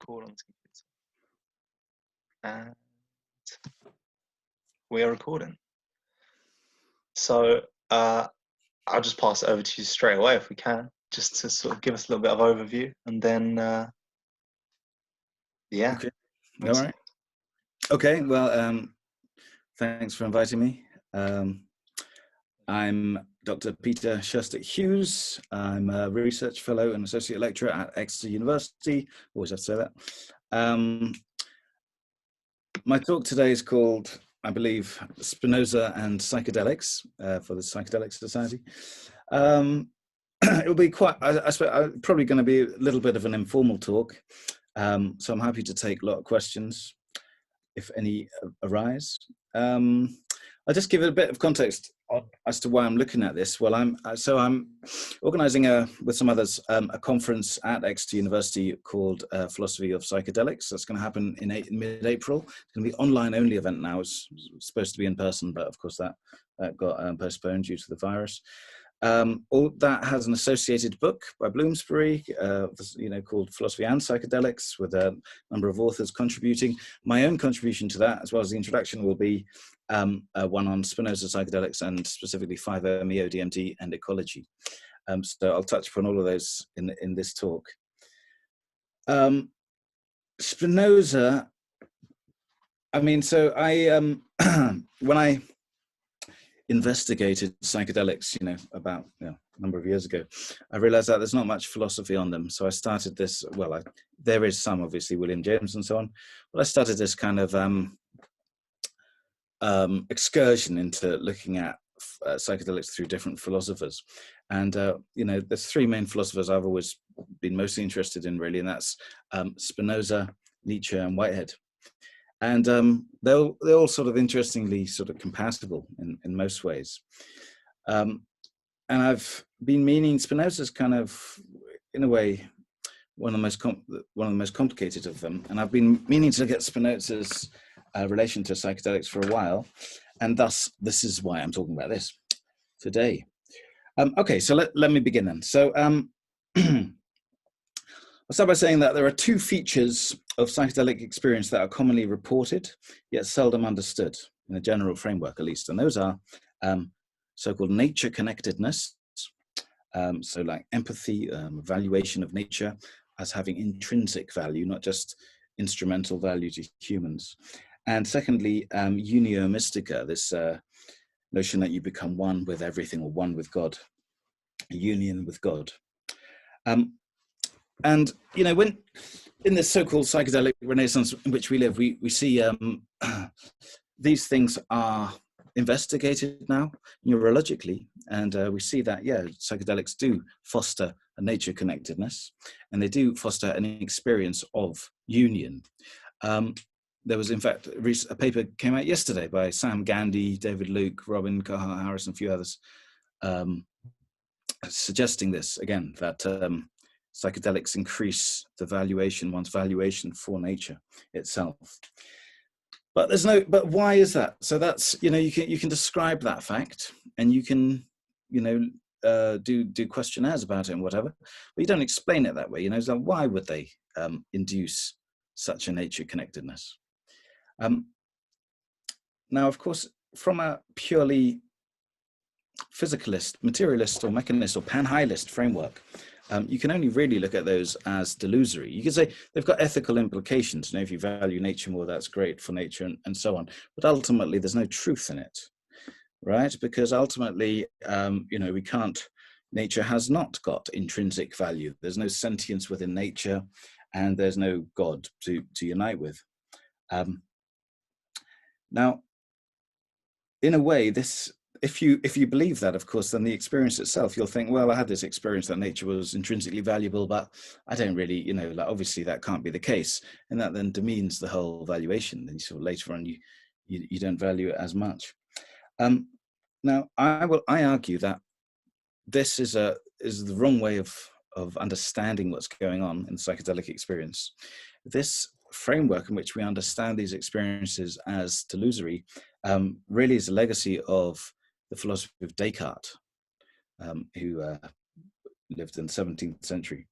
record on this computer. And we are recording. So I'll just pass it over to you straight away if we can, just to sort of give us a little bit of overview, and then yeah. Okay. All right. Okay. Well, thanks for inviting me. I'm Dr. Peter Sjöstedt-Hughes. I'm a research fellow and associate lecturer at Exeter University. Always have to say that. My talk today is called, I believe, Spinoza and Psychedelics for the Psychedelics Society. It'll be quite, I suppose, probably going to be a little bit of an informal talk. So I'm happy to take a lot of questions if any arise. I'll just give it a bit of context as to why I'm looking at this. Well, I'm organising with some others a conference at Exeter University called Philosophy of Psychedelics. That's going to happen in mid-April. It's going to be online only event now. It's supposed to be in person, but of course that got postponed due to the virus. All that has an associated book by Bloomsbury, called Philosophy and Psychedelics, with a number of authors contributing. My own contribution to that, as well as the introduction, will be one on Spinoza psychedelics and specifically 5-MeO, DMT, and ecology. So I'll touch upon all of those in this talk. Spinoza. I mean, so I when I investigated psychedelics, about a number of years ago, I realized that there's not much philosophy on them. So I started this, there is some, obviously, William James and so on, but I started this kind of excursion into looking at psychedelics through different philosophers. And, there's three main philosophers I've always been mostly interested in, really, and that's Spinoza, Nietzsche, and Whitehead. And they're all sort of interestingly sort of compatible in most ways. And I've been meaning Spinoza's kind of, in a way, one of the most complicated of them. And I've been meaning to get Spinoza's relation to psychedelics for a while. And thus, this is why I'm talking about this today. Okay, so let me begin then. So I'll start by saying that there are two features of psychedelic experience that are commonly reported, yet seldom understood, in a general framework at least. And those are so-called nature connectedness, so like empathy, evaluation of nature as having intrinsic value, not just instrumental value to humans. And secondly, unio mystica, this notion that you become one with everything or one with God, a union with God. And, when in this so-called psychedelic renaissance in which we live, we see these things are investigated now neurologically. And we see that, psychedelics do foster a nature connectedness, and they do foster an experience of union. There was, in fact, a paper came out yesterday by Sam Gandy, David Luke, Robin Carhart-Harris, and a few others, suggesting this, again, that psychedelics increase one's valuation for nature itself. But but why is that? So that's, you can describe that fact, and you can, do questionnaires about it and whatever, but you don't explain it that way. So why would they induce such a nature connectedness? Now, of course, from a purely physicalist, materialist, or mechanist, or panhilist framework, you can only really look at those as delusory. You could say they've got ethical implications. If you value nature more, that's great for nature, and so on. But ultimately, there's no truth in it, right? Because ultimately, we can't. Nature has not got intrinsic value. There's no sentience within nature, and there's no God to unite with. Now, in a way, this. If you believe that, of course, then the experience itself, you'll think, well, I had this experience that nature was intrinsically valuable, but I don't really, obviously that can't be the case. And that then demeans the whole valuation. And sort of later on, you don't value it as much. Now, I argue that this is the wrong way of understanding what's going on in psychedelic experience. This framework in which we understand these experiences as delusory really is a legacy of the philosophy of Descartes, who lived in the 17th century.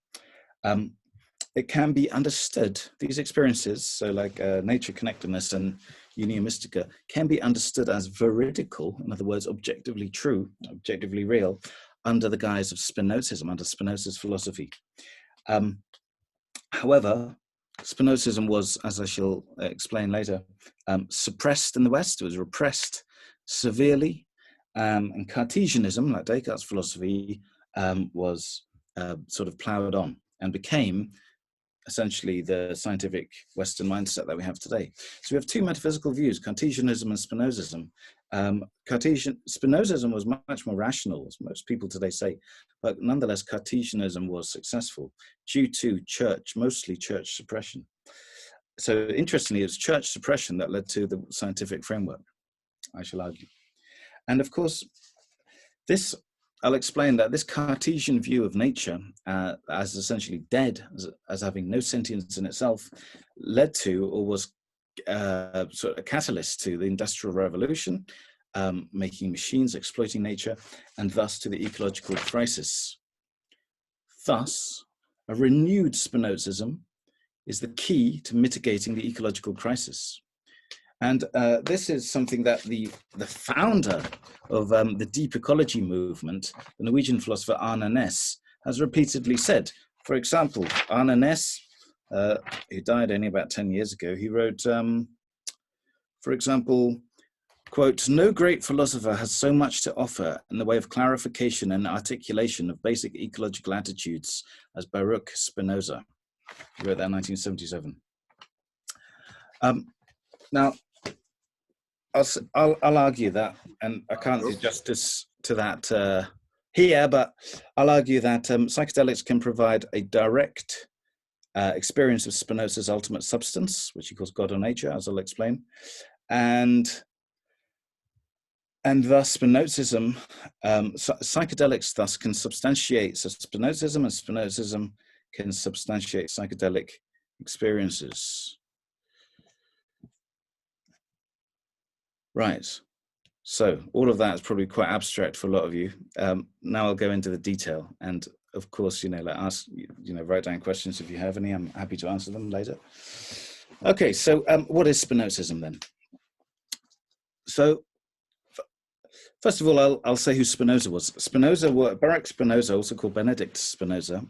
it can be understood, these experiences, so like nature connectedness and unia mystica, can be understood as veridical, in other words, objectively true, objectively real, under the guise of Spinozism, under Spinoza's philosophy. However, Spinozism was, as I shall explain later, suppressed in the West. It was repressed severely, and Cartesianism, like Descartes' philosophy, was sort of ploughed on and became essentially the scientific Western mindset that we have today. So we have two metaphysical views, Cartesianism and Spinozism. Spinozism was much more rational, as most people today say, but nonetheless, Cartesianism was successful due to mostly church suppression. So interestingly, it's church suppression that led to the scientific framework, I shall argue. And of course, I'll explain that this Cartesian view of nature as essentially dead, as having no sentience in itself, led to, or was sort of a catalyst to the Industrial Revolution, making machines, exploiting nature, and thus to the ecological crisis. Thus, a renewed Spinozism is the key to mitigating the ecological crisis. And this is something that the founder of the deep ecology movement, the Norwegian philosopher Arne Næss, has repeatedly said. For example, Arne Næss, who died only about 10 years ago, he wrote, for example, quote, "No great philosopher has so much to offer in the way of clarification and articulation of basic ecological attitudes as Baruch Spinoza." He wrote that in 1977. Now, I'll argue that, and I can't do justice to that here, but I'll argue that psychedelics can provide a direct experience of Spinoza's ultimate substance, which he calls God or nature, as I'll explain, and thus Spinozism, psychedelics thus can substantiate Spinozism, and Spinozism can substantiate psychedelic experiences. Right, so all of that is probably quite abstract for a lot of you. Now I'll go into the detail, and of course, ask, write down questions if you have any. I'm happy to answer them later. Okay, so what is Spinozism then? So first of all, I'll say who Spinoza was. Baruch Spinoza, also called Benedict Spinoza,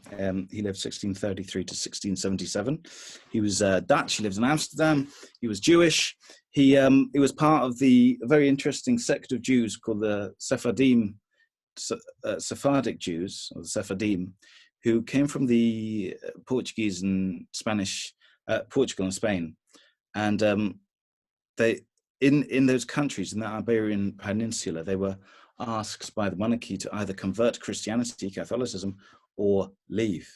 he lived 1633 to 1677. He was Dutch, he lived in Amsterdam, he was Jewish. He was part of the very interesting sect of Jews called the Sephardic Jews, or the Sephardim, who came from the Portuguese and Spanish, Portugal and Spain. And they, in those countries, in the Iberian Peninsula, they were asked by the monarchy to either convert Christianity, Catholicism, or leave.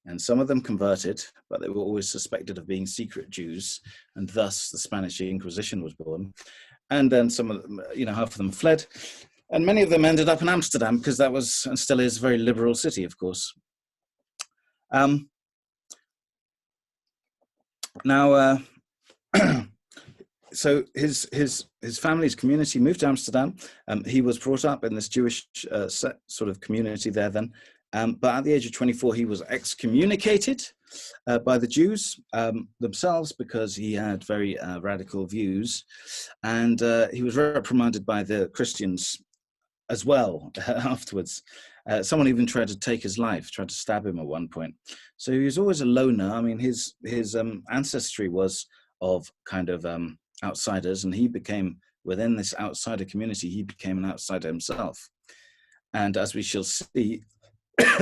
And some of them converted, but they were always suspected of being secret Jews, and thus the Spanish Inquisition was born. And then some of them, half of them fled, and many of them ended up in Amsterdam, because that was, and still is, a very liberal city, of course. Now, so his family's community moved to Amsterdam. He was brought up in this Jewish sort of community there then. But at the age of 24, he was excommunicated by the Jews themselves, because he had very radical views. And he was reprimanded by the Christians as well afterwards. Someone even tried to take his life, tried to stab him at one point. So he was always a loner. I mean, his ancestry was of kind of outsiders, and he became, within this outsider community, he became an outsider himself. And as we shall see,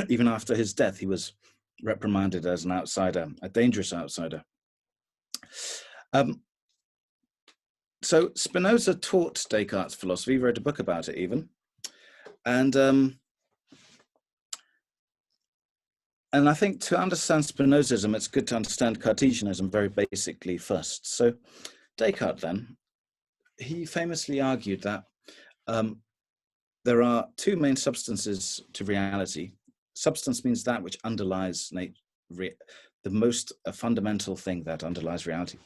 even after his death, he was reprimanded as an outsider, a dangerous outsider. So Spinoza taught Descartes' philosophy, he wrote a book about it even. And I think to understand Spinozism, it's good to understand Cartesianism very basically first. So Descartes then, he famously argued that there are two main substances to reality. Substance means that which underlies the most fundamental thing that underlies reality.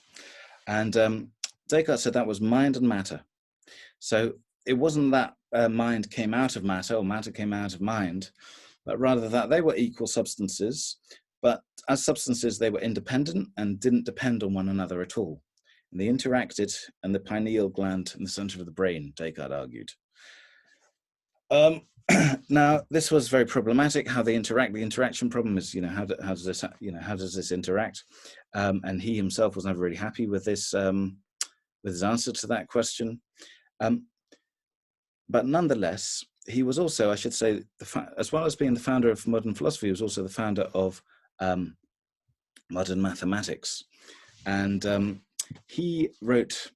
And Descartes said that was mind and matter. So it wasn't that mind came out of matter or matter came out of mind, but rather that they were equal substances, But as substances, they were independent and didn't depend on one another at all. And they interacted in the pineal gland in the center of the brain, Descartes argued. Now, this was very problematic, how they interact. The interaction problem is, how does this interact? And he himself was never really happy with this, with his answer to that question. But nonetheless, he was also, I should say, as well as being the founder of modern philosophy, he was also the founder of modern mathematics. And he wrote,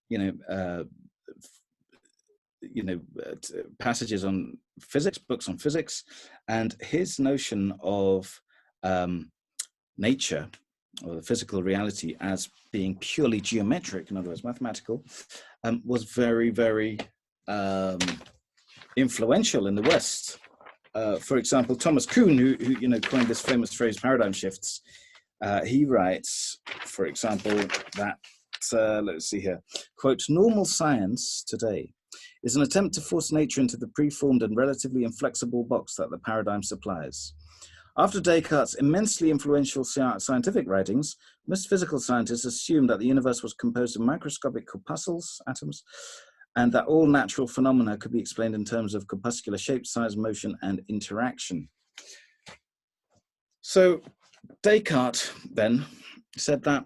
passages on physics, books on physics, and his notion of nature, or the physical reality, as being purely geometric, in other words, mathematical, was very, very influential in the West. For example, Thomas Kuhn, who coined this famous phrase "paradigm shifts," he writes, for example, that let's see here, quote, "Normal science today is an attempt to force nature into the preformed and relatively inflexible box that the paradigm supplies. After Descartes' immensely influential scientific writings, most physical scientists assumed that the universe was composed of microscopic corpuscles, atoms, and that all natural phenomena could be explained in terms of corpuscular shape, size, motion, and interaction." So Descartes then said that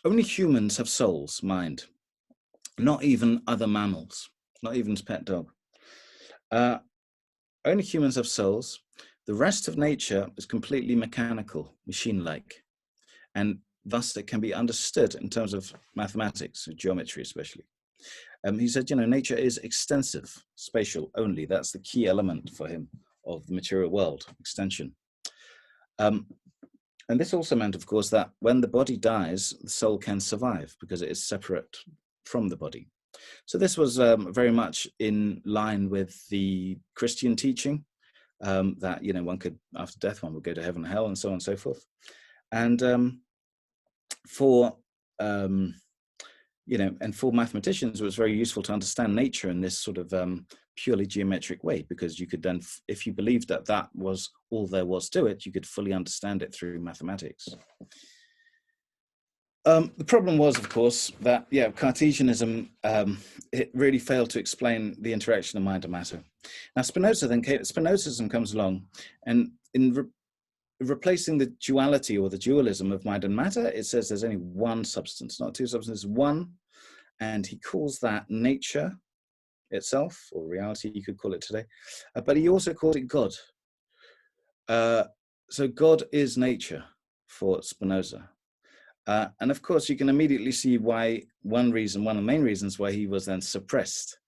only humans have souls, mind, not even other mammals, not even his pet dog. Only humans have souls. The rest of nature is completely mechanical, machine-like, and thus it can be understood in terms of mathematics, geometry especially. He said, nature is extensive, spatial only. That's the key element for him of the material world, extension. And this also meant, of course, that when the body dies, the soul can survive because it is separate from the body. So this was very much in line with the Christian teaching that, one could, after death, one would go to heaven and hell and so on and so forth. And for mathematicians, it was very useful to understand nature in this sort of purely geometric way, because you could then, if you believed that that was all there was to it, you could fully understand it through mathematics. The problem was, of course, that, Cartesianism, it really failed to explain the interaction of mind and matter. Now, Spinozism comes along, and in replacing the duality or the dualism of mind and matter, it says there's only one substance, not two substances, one, and he calls that nature itself, or reality, you could call it today, but he also called it God. So God is nature for Spinoza. And of course, you can immediately see why one of the main reasons why he was then suppressed,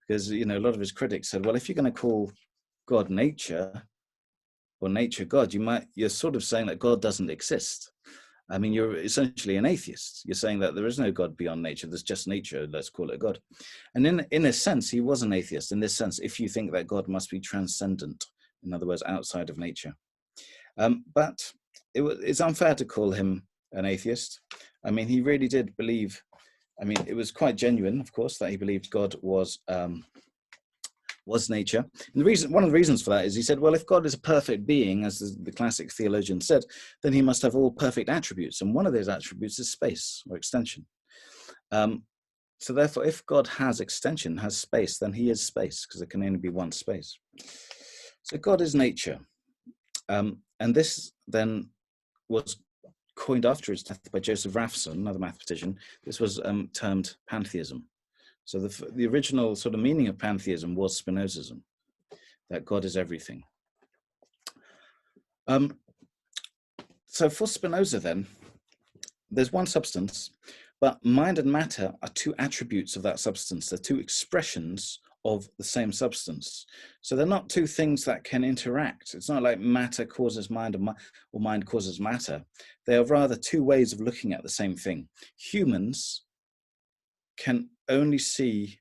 because, a lot of his critics said, well, if you're going to call God nature, or nature God, you're sort of saying that God doesn't exist. I mean, you're essentially an atheist. You're saying that there is no God beyond nature. There's just nature. Let's call it God. And in a sense, he was an atheist. In this sense, if you think that God must be transcendent, in other words, outside of nature. But it's unfair to call him an atheist. I mean, he really did believe. I mean, it was quite genuine, of course, that he believed God was nature. And one of the reasons for that is he said, well, if God is a perfect being, as the classic theologian said, then he must have all perfect attributes. And one of those attributes is space or extension. So therefore, if God has extension, has space, then he is space, because there can only be one space. So God is nature. And this then was coined after his death by Joseph Raphson, another mathematician. This was termed pantheism. So the original sort of meaning of pantheism was Spinozism, that God is everything. So for Spinoza then, there's one substance, but mind and matter are two attributes of that substance. They're two expressions of the same substance. So they're not two things that can interact. It's not like matter causes mind or mind causes matter. They are rather two ways of looking at the same thing. Humans can only see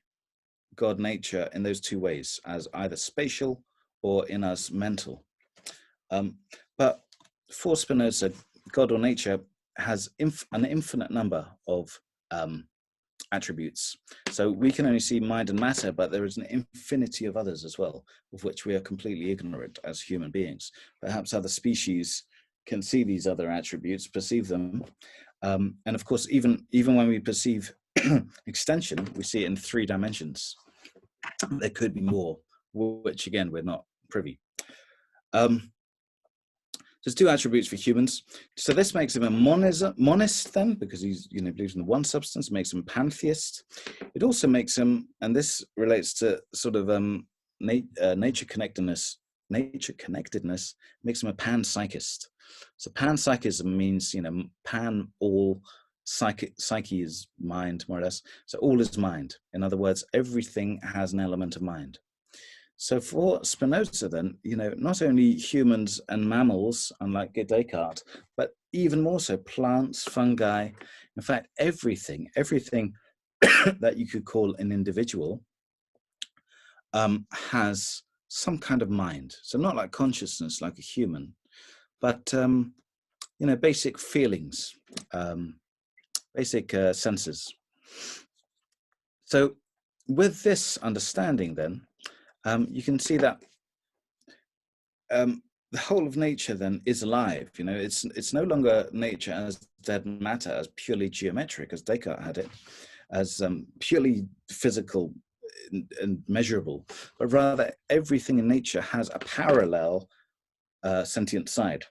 God nature in those two ways, as either spatial or in as mental. But for Spinoza, God or nature has an infinite number of attributes. So we can only see mind and matter, but there is an infinity of others as well, of which we are completely ignorant as human beings. Perhaps other species can see these other attributes, perceive them. And of course, even when we perceive extension, we see it in 3 dimensions. There could be more, which again, we're not privy. There's 2 attributes for humans. So this makes him a monist then, because he's believes in the one substance. It makes him pantheist. It also makes him, and this relates to sort of nature connectedness, makes him a panpsychist. So panpsychism means pan, all, psyche is mind, more or less. So all is mind. In other words, everything has an element of mind. So for Spinoza then, not only humans and mammals, unlike Descartes, but even more so plants, fungi, in fact, everything that you could call an individual has some kind of mind. So not like consciousness, like a human, but, basic feelings, basic senses. So with this understanding then, you can see that the whole of nature then is alive. It's no longer nature as dead matter, as purely geometric, as Descartes had it, as purely physical and measurable, but rather everything in nature has a parallel sentient side.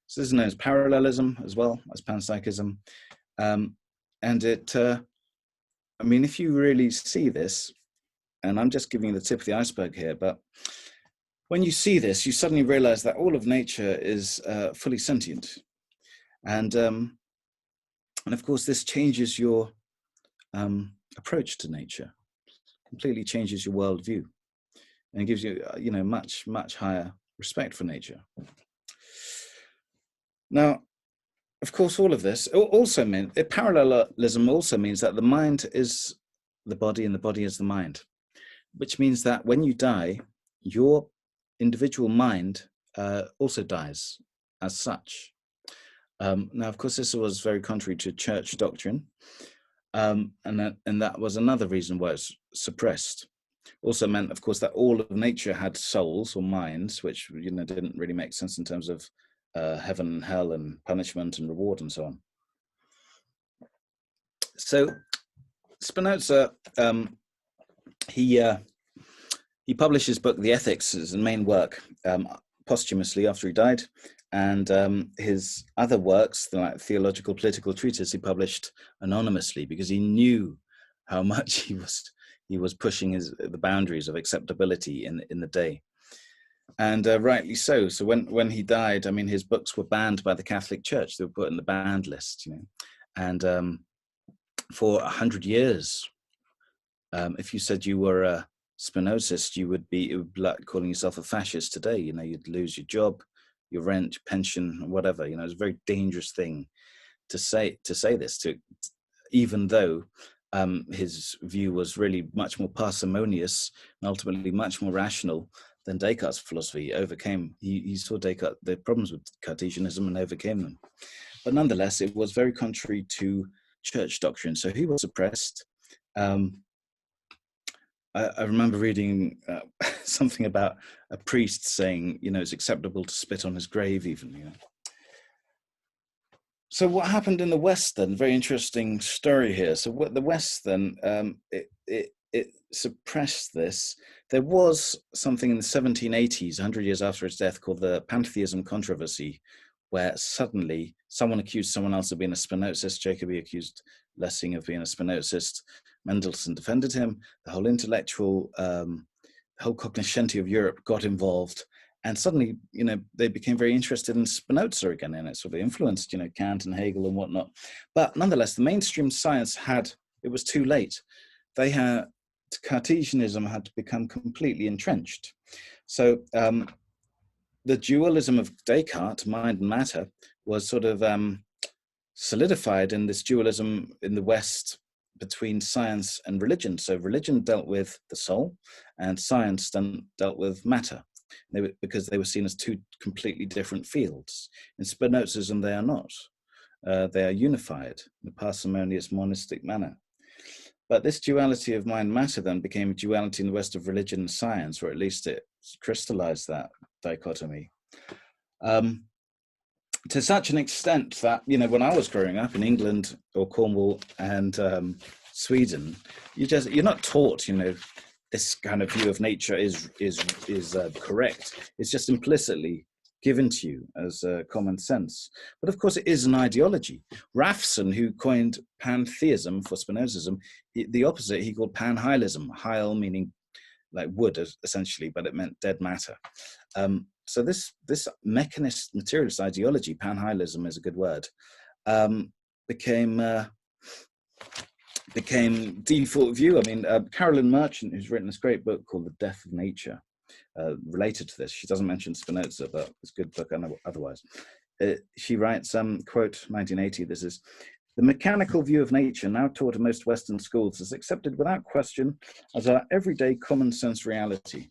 So this is known as parallelism as well as panpsychism. And it, if you really see this, and I'm just giving you the tip of the iceberg here, but when you see this, you suddenly realize that all of nature is fully sentient. And of course, this changes your approach to nature, completely changes your worldview, and gives you, much, much higher respect for nature. Now, of course, all of this also meant, parallelism also means that the mind is the body and the body is the mind, which means that when you die, your individual mind also dies as such. Now, of course, this was very contrary to church doctrine, and that was another reason why it's suppressed. Also meant, of course, that all of nature had souls or minds, which didn't really make sense in terms of heaven and hell and punishment and reward and so on. So Spinoza, he published his book, The Ethics, as a main work, posthumously after he died. And his other works, like theological political treatise, he published anonymously because he knew how much he was pushing the boundaries of acceptability in the day. And rightly so. So when he died, his books were banned by the Catholic Church. They were put in the banned list, And for 100 years, if you said you were a Spinozist, it would be like calling yourself a fascist today. You'd lose your job, your rent, pension, whatever. It's a very dangerous thing to say this, even though his view was really much more parsimonious and ultimately much more rational than Descartes' philosophy. He saw Descartes, the problems with Cartesianism, and overcame them. But nonetheless, it was very contrary to church doctrine. So he was suppressed. I remember reading something about a priest saying, it's acceptable to spit on his grave even, So what happened in the West then? Very interesting story here. So what the West then, it suppressed this. There was something in the 1780s, 100 years after his death, called the Pantheism controversy, where suddenly someone accused someone else of being a Spinozist. Jacobi accused Lessing of being a Spinozist. Mendelssohn defended him. The whole intellectual, the whole cognoscenti of Europe got involved. And suddenly, they became very interested in Spinoza again, and it sort of influenced, Kant and Hegel and whatnot. But nonetheless, the mainstream science it was too late. Cartesianism had become completely entrenched. So the dualism of Descartes, mind and matter, was sort of solidified in this dualism in the West between science and religion. So religion dealt with the soul, and science then dealt with matter, because they were seen as 2 completely different fields. In Spinozism, they are not. They are unified in a parsimonious monistic manner. But this duality of mind-matter then became a duality in the West of religion and science, or at least it crystallized that dichotomy. to such an extent that, you know, when I was growing up in England or Cornwall and Sweden, you're not taught, you know, this kind of view of nature is correct. It's just implicitly given to you as common sense. But of course, it is an ideology. Raphson, who coined pantheism for Spinozism, the opposite, he called panhylism. Hyle meaning like wood, essentially, but it meant dead matter. So this mechanist materialist ideology, panhylism is a good word, became default view. I mean, Carolyn Merchant, who's written this great book called The Death of Nature, related to this. She doesn't mention Spinoza, but it's a good book otherwise. She writes, quote, 1980, this is, "The mechanical view of nature now taught in most Western schools is accepted without question as our everyday common sense reality."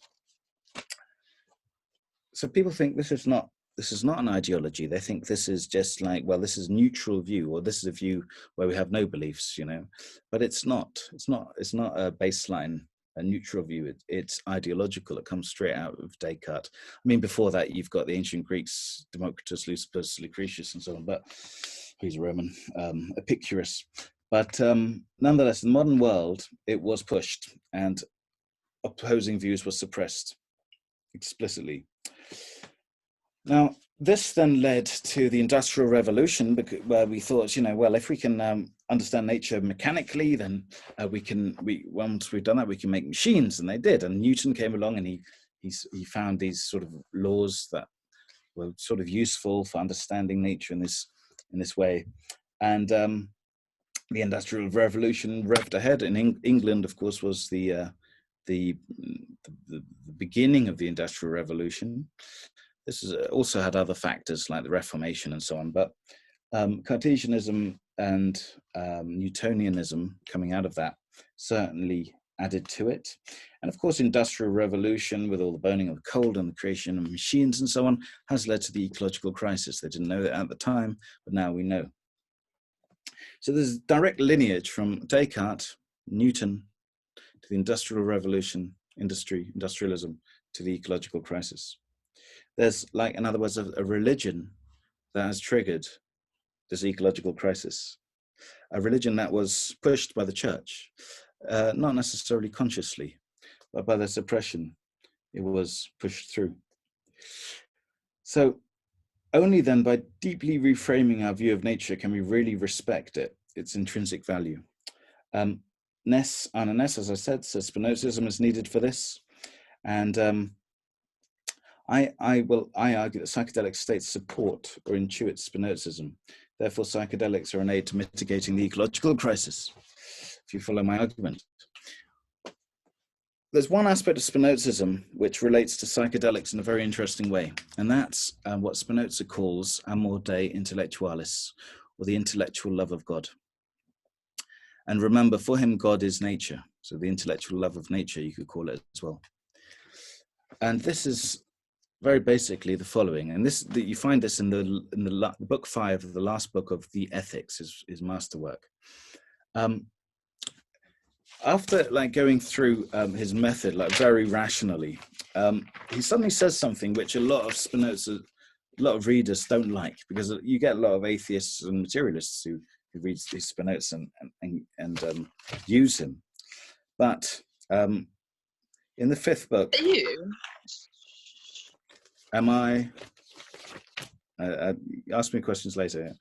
So people think this is not an ideology. They think this is just like, well, this is neutral view, or this is a view where we have no beliefs, you know. But it's not a baseline, a neutral view. It's ideological. It comes straight out of Descartes. I mean, before that, you've got the ancient Greeks, Democritus, Leucippus, Lucretius, and so on. But he's a Roman, Epicurus. But nonetheless, in the modern world, it was pushed, and opposing views were suppressed explicitly. Now, this then led to the Industrial Revolution, where we thought, you know, well, if we can understand nature mechanically, then once we've done that, we can make machines, and they did. And Newton came along, and he found these sort of laws that were sort of useful for understanding nature in this way. And the Industrial Revolution revved ahead. In England, of course, was the beginning of the Industrial Revolution. This is also had other factors like the Reformation and so on, but Cartesianism and Newtonianism coming out of that certainly added to it. And of course, Industrial Revolution, with all the burning of coal and the creation of machines and so on, has led to the ecological crisis. They didn't know that at the time, but now we know. So there's direct lineage from Descartes, Newton, to the Industrial Revolution, industrialism, to the ecological crisis. There's, like, in other words, a religion that has triggered this ecological crisis, a religion that was pushed by the church, not necessarily consciously, but by the suppression. It was pushed through. So only then by deeply reframing our view of nature can we really respect its intrinsic value. Anna Ness, as I said, says Spinozism is needed for this. And I argue that psychedelic states support or intuit Spinozism. Therefore, psychedelics are an aid to mitigating the ecological crisis, if you follow my argument. There's one aspect of Spinozism which relates to psychedelics in a very interesting way, and that's what Spinoza calls amor Dei intellectualis, or the intellectual love of God. And remember, for him, God is nature. So the intellectual love of nature, you could call it as well. And this is very basically the following, and you find this in the book 5 of the last book of the Ethics, his masterwork. After going through his method very rationally, he suddenly says something which a lot of readers don't like, because you get a lot of atheists and materialists who read Spinoza and use him. But in the 5th book, am I? Ask me questions later.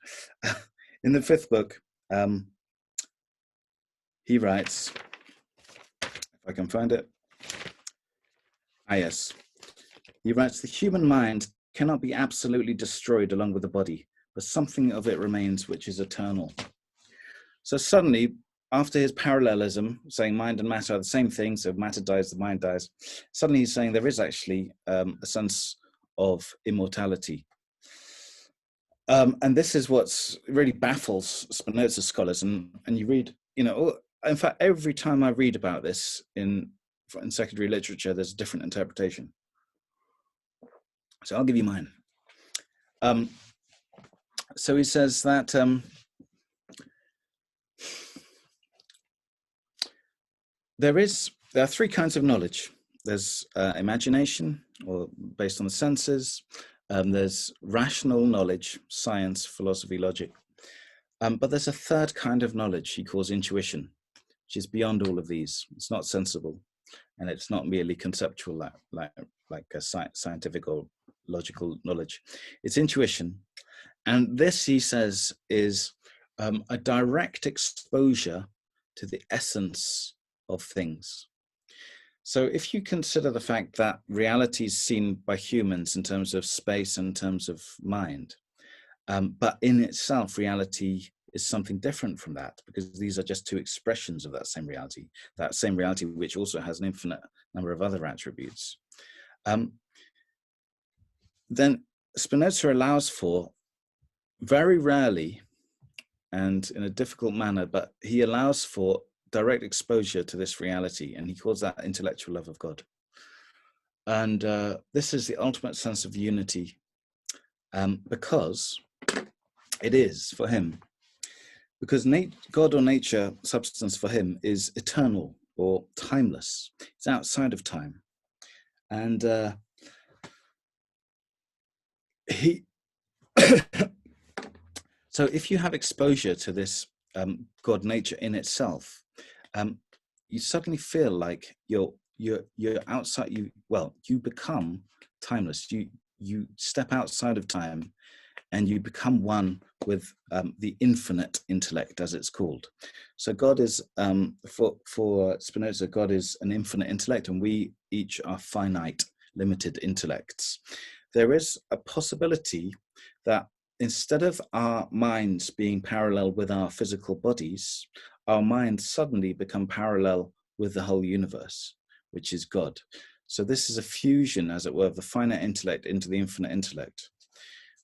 In the 5th book, he writes, if I can find it. Yes. He writes, the human mind cannot be absolutely destroyed along with the body, but something of it remains which is eternal. So suddenly, after his parallelism, saying mind and matter are the same thing, so matter dies, the mind dies, suddenly he's saying there is actually a sense of immortality. And this is what's really baffles Spinoza scholars. And you read, in fact, every time I read about this in secondary literature, there's a different interpretation. So I'll give you mine. So he says that there are 3 kinds of knowledge. There's imagination, or based on the senses, There's rational knowledge, science, philosophy, logic. But there's a third kind of knowledge he calls intuition, which is beyond all of these. It's not sensible, and it's not merely conceptual like a scientific or logical knowledge. It's intuition. And this, he says, is a direct exposure to the essence of things. So if you consider the fact that reality is seen by humans in terms of space and in terms of mind, but in itself, reality is something different from that, because these are just two expressions of that same reality which also has an infinite number of other attributes. Then Spinoza allows for, very rarely and in a difficult manner, but he allows for direct exposure to this reality, and he calls that intellectual love of God. And this is the ultimate sense of unity, because it is for him. Because God or nature, substance for him, is eternal or timeless. It's outside of time. And so if you have exposure to this God nature in itself, you suddenly feel like you're outside. You become timeless. You step outside of time, and you become one with the infinite intellect, as it's called. So God is, for Spinoza, God is an infinite intellect, and we each are finite, limited intellects. There is a possibility that instead of our minds being parallel with our physical bodies, our minds suddenly become parallel with the whole universe, which is God. So this is a fusion, as it were, of the finite intellect into the infinite intellect.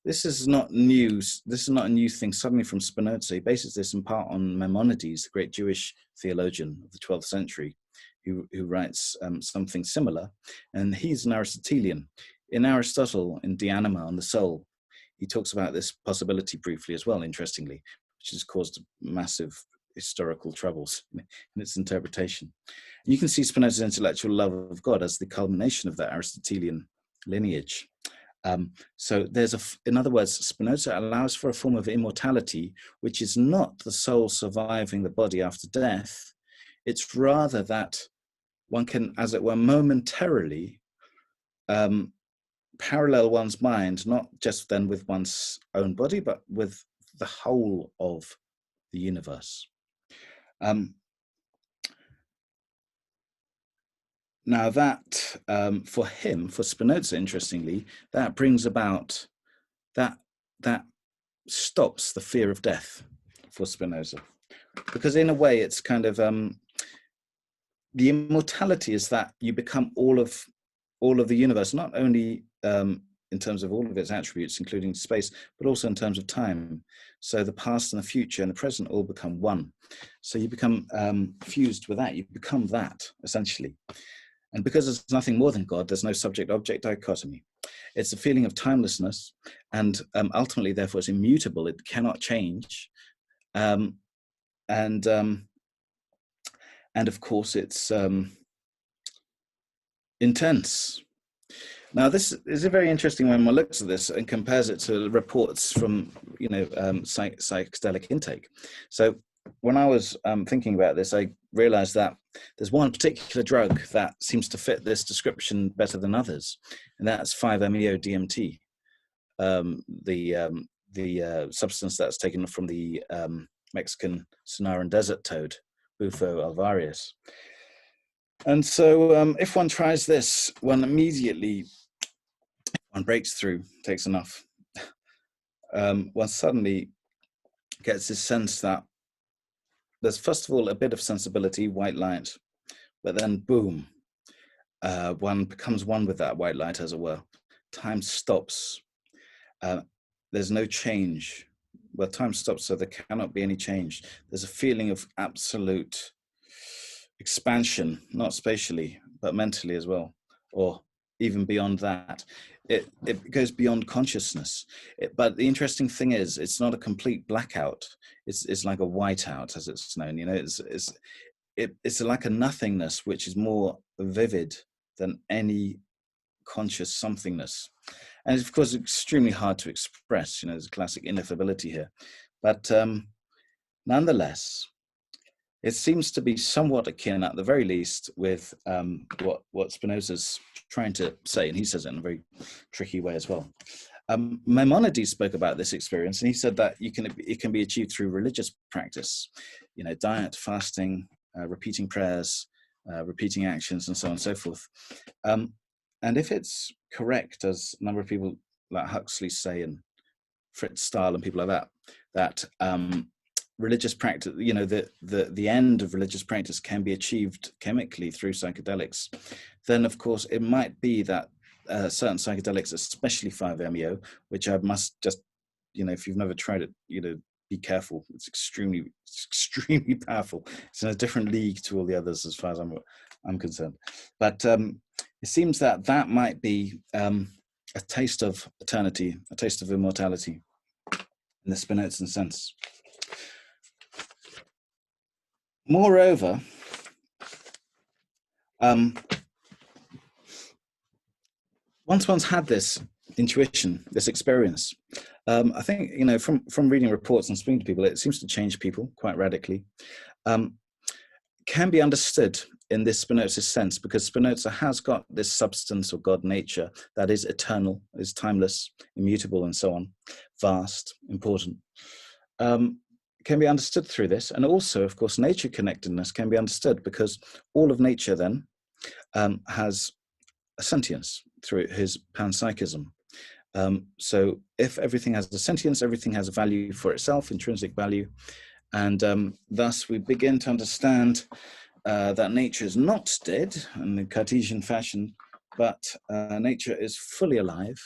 This is not news. This is not a new thing suddenly from Spinoza. He bases this in part on Maimonides, the great Jewish theologian of the 12th century, who writes something similar. And he's an Aristotelian. In Aristotle, in De Anima, on the soul, he talks about this possibility briefly as well, interestingly, which has caused massive historical troubles in its interpretation. And you can see Spinoza's intellectual love of God as the culmination of that Aristotelian lineage. So in other words, Spinoza allows for a form of immortality, which is not the soul surviving the body after death. It's rather that one can, as it were, momentarily parallel one's mind, not just then with one's own body, but with the whole of the universe. Now that, for him, for Spinoza, interestingly, that brings about, that stops the fear of death for Spinoza. Because in a way, it's kind of, the immortality is that you become all of the universe, not only in terms of all of its attributes, including space, but also in terms of time. So the past and the future and the present all become one. So you become fused with that, you become that, essentially. And because there's nothing more than God, there's no subject-object dichotomy. It's a feeling of timelessness, and ultimately, therefore, it's immutable. It cannot change. And of course, it's intense. Now, this is a very interesting when one looks at this and compares it to reports from, psychedelic intake. So when I was thinking about this, I realized that there's one particular drug that seems to fit this description better than others, and that's 5-MeO-DMT, the substance that's taken from the Mexican Sonoran desert toad, Bufo alvarius. And so if one tries this, one breaks through, takes enough, one suddenly gets this sense that there's, first of all, a bit of sensibility, white light, but then boom, one becomes one with that white light, as it were. Time stops. There's no change. Well, time stops, so there cannot be any change. There's a feeling of absolute expansion, not spatially, but mentally as well, or even beyond that. It goes beyond consciousness. But the interesting thing is, it's not a complete blackout. It's like a whiteout, as it's known. It's like a nothingness, which is more vivid than any conscious somethingness. And it's, of course, extremely hard to express. There's a classic ineffability here. But nonetheless, it seems to be somewhat akin, at the very least, with what Spinoza's trying to say, and he says it in a very tricky way as well. Maimonides spoke about this experience, and he said that it can be achieved through religious practice, diet, fasting, repeating prayers, repeating actions, and so on and so forth. And if it's correct, as a number of people like Huxley say, and Fritz Stahl and people like that religious practice, the end of religious practice can be achieved chemically through psychedelics, then of course it might be that certain psychedelics, especially 5-MeO, which I must just, if you've never tried it, be careful. It's extremely powerful. It's in a different league to all the others as far as I'm concerned. But it seems that might be a taste of eternity, a taste of immortality in the Spinozan sense. Moreover, once one's had this intuition, this experience, I think, from reading reports and speaking to people, it seems to change people quite radically. Can be understood in this Spinozist sense, because Spinoza has got this substance or God nature that is eternal, is timeless, immutable, and so on, vast, important. Can be understood through this. And also, of course, nature connectedness can be understood because all of nature then has a sentience through his panpsychism. So if everything has a sentience, everything has a value for itself, intrinsic value. And thus we begin to understand that nature is not dead in the Cartesian fashion, but nature is fully alive,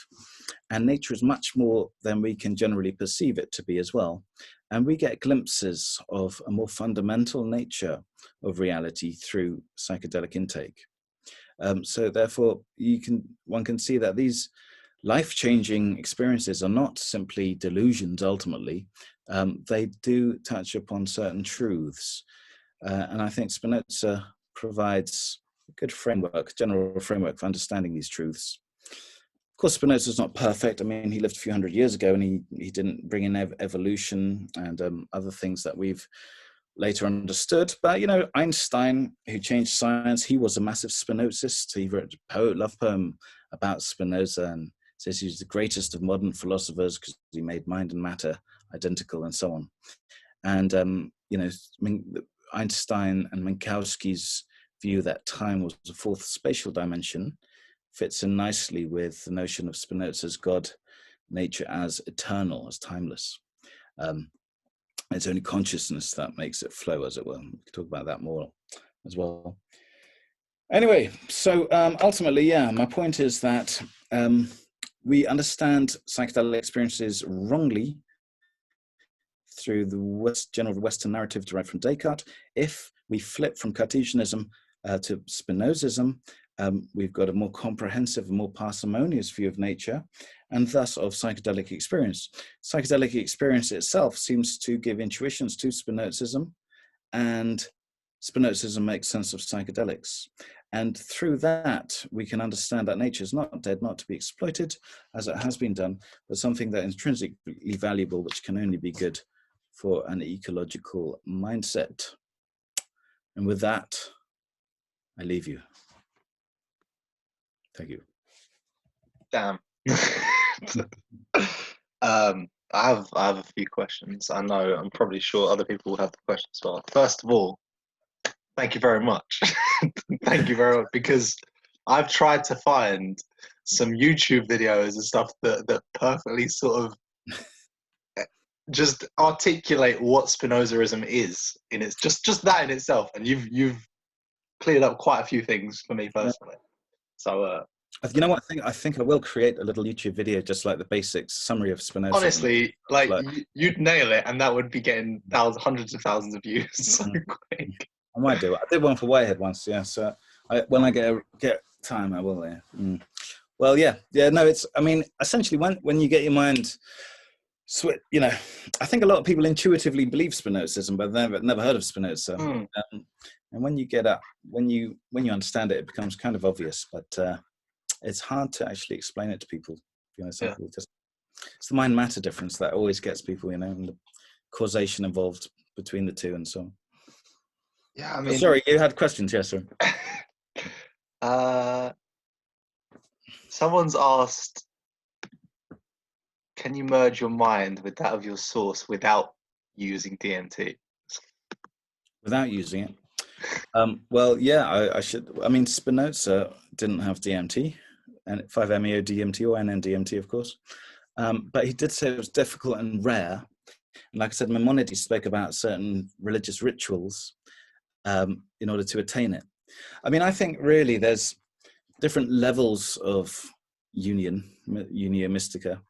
and nature is much more than we can generally perceive it to be as well. And we get glimpses of a more fundamental nature of reality through psychedelic intake. So therefore, one can see that these life-changing experiences are not simply delusions ultimately. They do touch upon certain truths. And I think Spinoza provides a good framework, general framework for understanding these truths. Of course, Spinoza is not perfect. I mean, he lived a few hundred years ago, and he didn't bring in evolution and other things that we've later understood. But, Einstein, who changed science, he was a massive Spinozist. He wrote a love poem about Spinoza and says he's the greatest of modern philosophers because he made mind and matter identical and so on. And, Einstein and Minkowski's view that time was a fourth spatial dimension fits in nicely with the notion of Spinoza's God nature as eternal, as timeless. It's only consciousness that makes it flow, as it were. We can talk about that more as well. Anyway, so ultimately, my point is that we understand psychedelic experiences wrongly through the general Western narrative derived from Descartes. If we flip from Cartesianism to Spinozism, we've got a more comprehensive, more parsimonious view of nature, and thus of psychedelic experience. Psychedelic experience itself seems to give intuitions to Spinozism, and Spinozism makes sense of psychedelics. And through that, we can understand that nature is not dead, not to be exploited, as it has been done, but something that is intrinsically valuable, which can only be good for an ecological mindset. And with that, I leave you. Thank you. Damn. I have a few questions. I'm probably sure other people will have the questions as well. First of all, thank you very much. Thank you very much, because I've tried to find some YouTube videos and stuff that perfectly sort of just articulate what Spinozism is in its just that in itself, and you've cleared up quite a few things for me personally. So you know what, I think I will create a little YouTube video, just like the basic summary of Spinoza. Honestly, you'd nail it, and that would be getting hundreds of thousands of views so quick. I might do it. I did one for Whitehead once, yeah. So when I get time, I will. Yeah. Well, yeah. No, it's. I mean, essentially, when you get your mind, I think a lot of people intuitively believe Spinozism, but they've never heard of Spinoza. And when you get up, when you understand it, it becomes kind of obvious. But it's hard to actually explain it to people. You know, some people just, it's the mind matter difference that always gets people, you know, and the causation involved between the two and so on. Yeah, I mean, sorry, you had questions, yes, sir. Someone's asked, can you merge your mind with that of your source without using DMT? Without using it? Well, yeah, I should. I mean, Spinoza didn't have DMT, and 5-MeO DMT or NN-DMT, of course. But he did say it was difficult and rare. And like I said, Maimonides spoke about certain religious rituals in order to attain it. I mean, I think really there's different levels of unio mystica.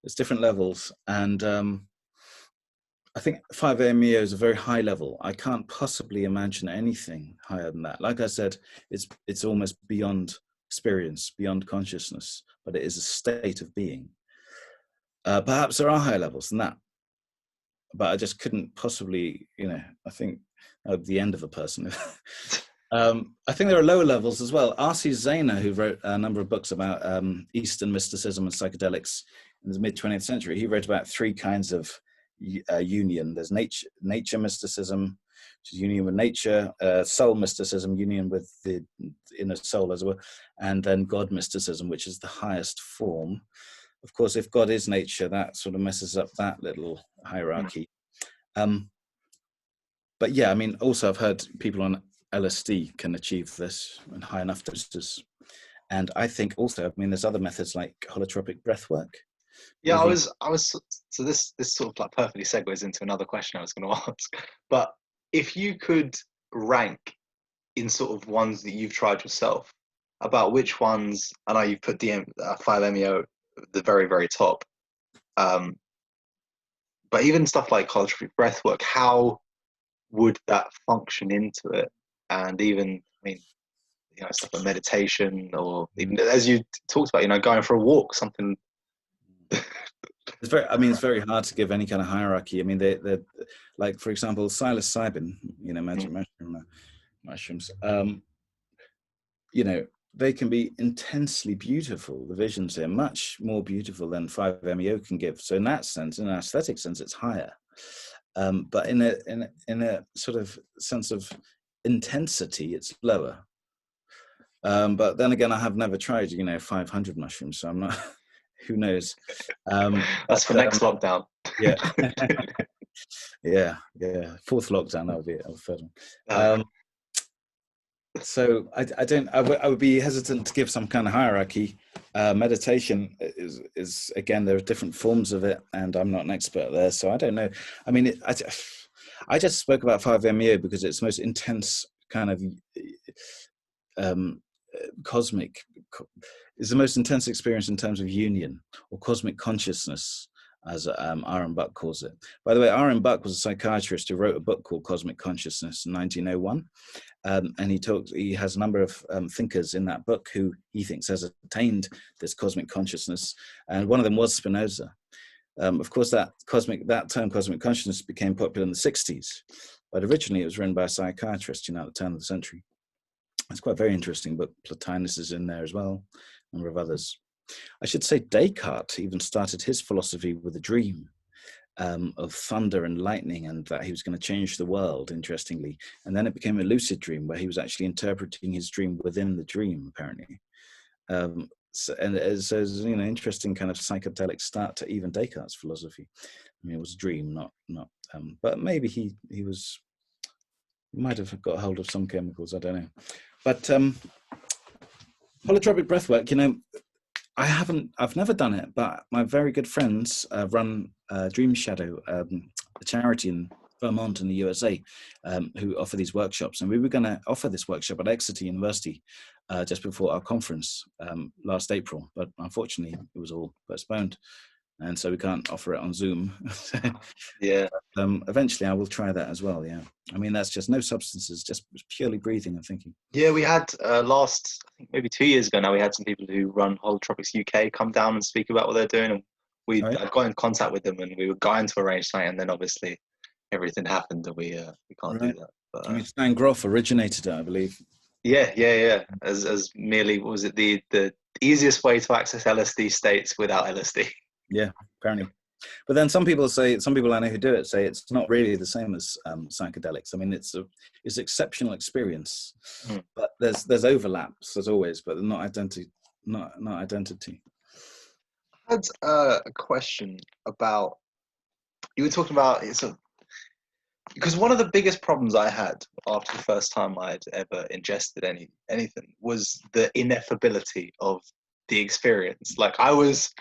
There's different levels, and I think 5-MeO is a very high level. I can't possibly imagine anything higher than that. Like I said, it's almost beyond experience, beyond consciousness, but it is a state of being. Perhaps there are higher levels than that, but I just couldn't possibly, you know, I think at the end of a person. I think there are lower levels as well. R.C. Zana, who wrote a number of books about Eastern mysticism and psychedelics in the mid-20th century, he wrote about three kinds of union. There's nature mysticism, which is union with nature, soul mysticism, union with the inner soul as well, and then God mysticism, which is the highest form. Of course, if God is nature, that sort of messes up that little hierarchy. But yeah, I mean, also I've heard people on LSD can achieve this in high enough doses. And I think also, I mean, there's other methods like holotropic breath work. Yeah, I was. So this sort of like perfectly segues into another question I was going to ask. But if you could rank in sort of ones that you've tried yourself, about which ones, I know you've put 5-MeO at the very, very top. But even stuff like holotropic breath work, how would that function into it? And even, I mean, you know, stuff like meditation, or even as you talked about, you know, going for a walk, something. It's very, I mean, it's very hard to give any kind of hierarchy. I mean, they're like, for example, psilocybin, you know, magic mushrooms, you know, they can be intensely beautiful. The visions are much more beautiful than 5-MeO can give. So in that sense, in an aesthetic sense, it's higher. But in a sort of sense of intensity, it's lower. But then again, I have never tried, you know, 500 mushrooms, so I'm not. Who knows? That's for next lockdown. Yeah, yeah. Fourth lockdown, that'll be a third one. So I would be hesitant to give some kind of hierarchy. Meditation is again, there are different forms of it, and I'm not an expert there, so I don't know. I mean, I just spoke about 5-MeO because it's the most intense kind of cosmic, is the most intense experience in terms of union or cosmic consciousness, as Aaron Buck calls it. By the way, Aaron Buck was a psychiatrist who wrote a book called Cosmic Consciousness in 1901. And he has a number of thinkers in that book who he thinks has attained this cosmic consciousness. And one of them was Spinoza. Of course, that term cosmic consciousness became popular in the 60s, but originally it was written by a psychiatrist, you know, at the turn of the century. It's quite very interesting, but Plotinus is in there as well, a number of others. I should say Descartes even started his philosophy with a dream of thunder and lightning, and that he was going to change the world, interestingly. And then it became a lucid dream where he was actually interpreting his dream within the dream, apparently. So it's you know, interesting kind of psychedelic start to even Descartes' philosophy. I mean, it was a dream, not. But maybe he might have got hold of some chemicals. I don't know. But holotropic breathwork, you know, I've never done it, but my very good friends run Dream Shadow, a charity in Vermont in the USA, who offer these workshops. And we were going to offer this workshop at Exeter University just before our conference last April, but unfortunately it was all postponed. And so we can't offer it on Zoom. Yeah. Eventually I will try that as well, yeah. I mean, that's just no substances, just purely breathing and thinking. Yeah, we had I think maybe 2 years ago now, we had some people who run Holotropics UK come down and speak about what they're doing. And we got in contact with them, and we were going to arrange something, and then obviously everything happened, and we can't do that. But, I mean, Stan Groff originated it, I believe. Yeah. As merely, what was it, the easiest way to access LSD states without LSD? Yeah, apparently. But then some people I know who do it say it's not really the same as psychedelics. I mean, it's exceptional experience, but there's overlaps as always, but not identity, not identity. I had a question about, you were talking about because one of the biggest problems I had after the first time I'd ever ingested anything was the ineffability of the experience. Like I was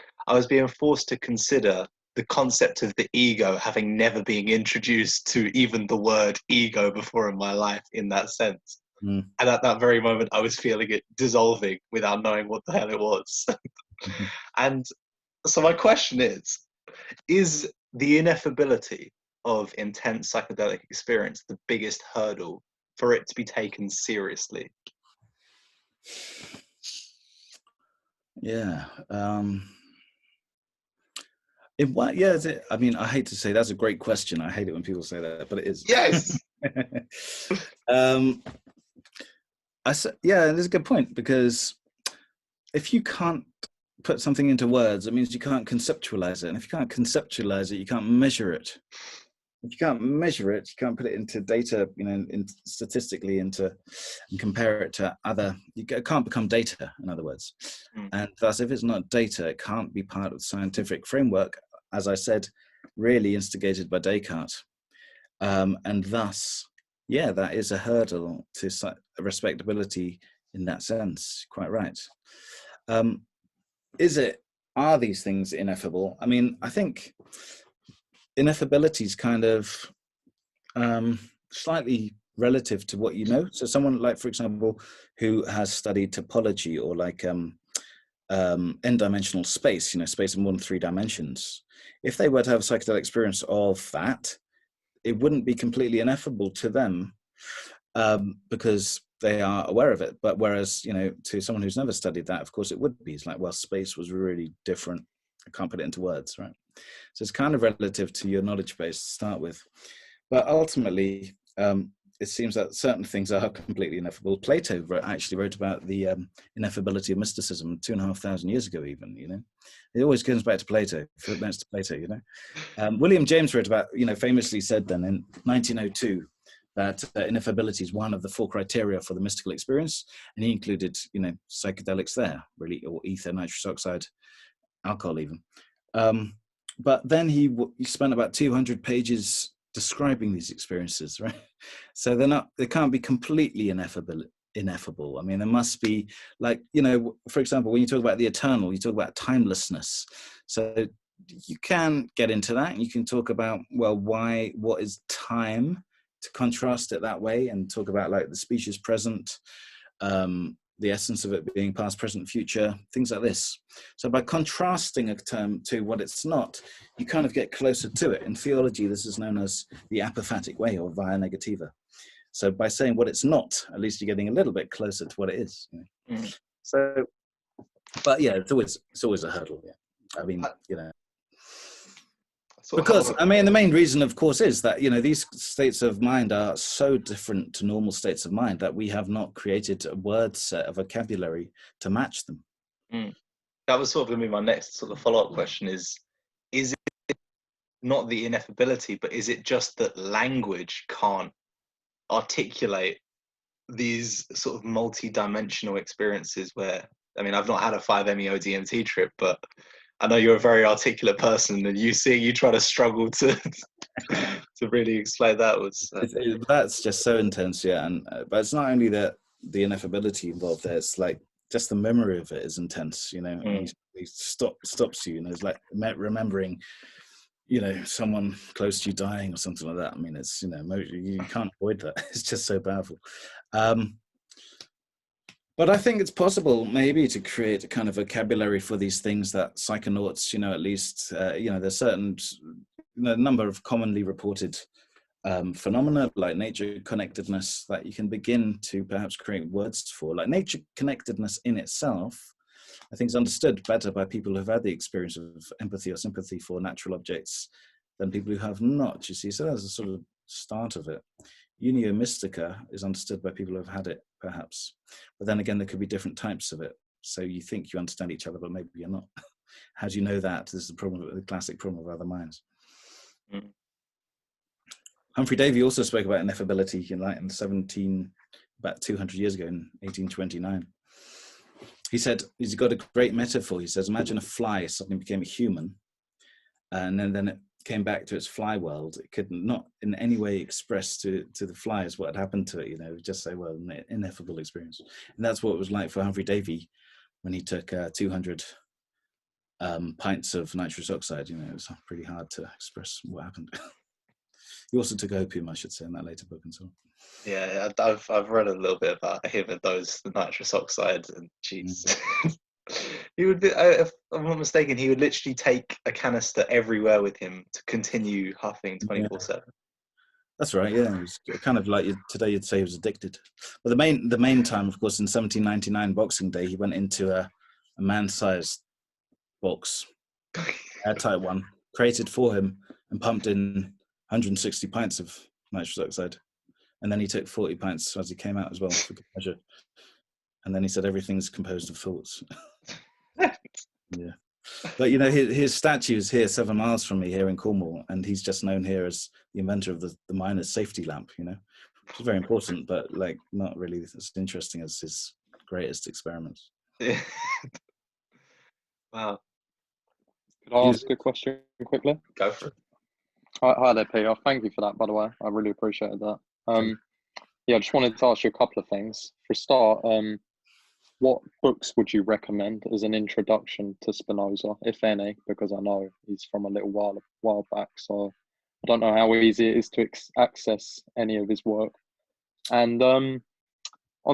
being forced to consider the concept of the ego having never been introduced to even the word ego before in my life in that sense. And at that very moment, I was feeling it dissolving without knowing what the hell it was. And so my question is the ineffability of intense psychedelic experience the biggest hurdle for it to be taken seriously? Yeah. I mean, I hate to say that's a great question. I hate it when people say that, but it is. Yes. Yeah, that's a good point, because if you can't put something into words, it means you can't conceptualize it. And if you can't conceptualize it, you can't measure it. If you can't measure it, you can't put it into data, statistically and compare it to other, it can't become data, in other words. And thus, if it's not data, it can't be part of the scientific framework, as I said, really instigated by Descartes. And thus, yeah, that is a hurdle to respectability in that sense. Quite right. Are these things ineffable? I mean, I think ineffability is kind of slightly relative to what you know. So someone like, for example, who has studied topology or like n-dimensional space, space in more than 3 dimensions, if they were to have a psychedelic experience of that, it wouldn't be completely ineffable to them, because they are aware of it. But whereas, to someone who's never studied that, of course it would be. It's like, well, space was really different. I can't put it into words, right? So it's kind of relative to your knowledge base to start with. But ultimately, it seems that certain things are completely ineffable. Plato actually wrote about the ineffability of mysticism 2,500 years ago, even, It always comes back to Plato, footnotes to Plato, William James wrote about, famously said then in 1902, that ineffability is one of the 4 criteria for the mystical experience. And he included, psychedelics there, really, or ether, nitrous oxide, alcohol even. But then he spent about 200 pages describing these experiences, right? So they can't be completely ineffable. I mean, there must be, like, for example, when you talk about the eternal, you talk about timelessness. So you can get into that, and you can talk about, well, what is time, to contrast it that way, and talk about like the species present, the essence of it being past, present, future, things like this. So by contrasting a term to what it's not, you kind of get closer to it. In theology, this is known as the apophatic way, or via negativa. So by saying what it's not, at least you're getting a little bit closer to what it is. So, but yeah, it's always a hurdle. Yeah, I mean, because, I mean, the main reason, of course, is that, these states of mind are so different to normal states of mind that we have not created a word set, a vocabulary to match them. That was sort of going to be my next sort of follow-up question is it not the ineffability, but is it just that language can't articulate these sort of multi-dimensional experiences where, I mean, I've not had a 5-MeO DMT trip, but I know you're a very articulate person, and you try to struggle to really explain that. That's just so intense, yeah. And but it's not only that the ineffability involved there; it's like just the memory of it is intense. It stops you. It's like remembering, someone close to you dying or something like that. I mean, it's you can't avoid that. It's just so powerful. But I think it's possible maybe to create a kind of vocabulary for these things that psychonauts, at least, there's certain number of commonly reported phenomena like nature connectedness that you can begin to perhaps create words for. Like nature connectedness in itself, I think is understood better by people who've had the experience of empathy or sympathy for natural objects than people who have not, you see. So that's a sort of start of it. unio mystica is understood by people who have had it, perhaps. But then again, there could be different types of it. So you think you understand each other, but maybe you're not. How do you know that? This is the classic problem of other minds. Mm. Humphrey Davy also spoke about ineffability in about 200 years ago, in 1829. He said, he's got a great metaphor. He says, imagine a fly suddenly became a human, and then it came back to its fly world. It could not in any way express to the flies what had happened to it, just say, well, an ineffable experience. And that's what it was like for Humphrey Davy when he took 200 pints of nitrous oxide. It was pretty hard to express what happened. He also took opium, I should say, in that later book and so on. Yeah, I've read a little bit about him and the nitrous oxide, and jeez. He would, if I'm not mistaken, he would literally take a canister everywhere with him to continue huffing 24/7. That's right. Yeah, it was kind of like today you'd say he was addicted. But the main time, of course, in 1799 Boxing Day, he went into a man-sized box, airtight one, created for him, and pumped in 160 pints of nitrous oxide. And then he took 40 pints as he came out as well, for good measure. And then he said everything's composed of thoughts. Yeah. But his statue is here 7 miles from me here in Cornwall, and he's just known here as the inventor of the miner's safety lamp, which is very important, but not really as interesting as his greatest experiments. Yeah. Wow. Could I ask a question quickly? Go for it. Hi there, Peter. Thank you for that, by the way. I really appreciated that. I just wanted to ask you a couple of things. For a start, what books would you recommend as an introduction to Spinoza, if any? Because I know he's from a little while back, so I don't know how easy it is to access any of his work. And on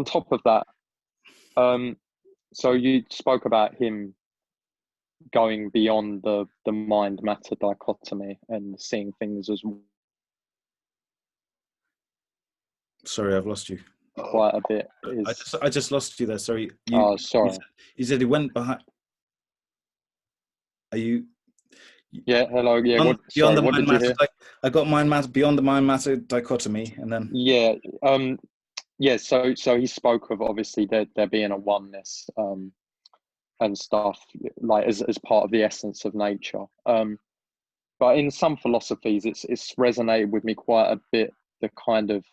top of that, so you spoke about him going beyond the mind-matter dichotomy and seeing things as... Sorry, I've lost you. Quite a bit. I just lost you there. Sorry. Sorry. You said he went behind. Are you? Yeah. Hello. Yeah. What did you hear? I got mind matter beyond the mind matter dichotomy, and then. Yeah. Yeah. So he spoke of obviously there being a oneness, and stuff as part of the essence of nature. But in some philosophies, it's resonated with me quite a bit. The kind of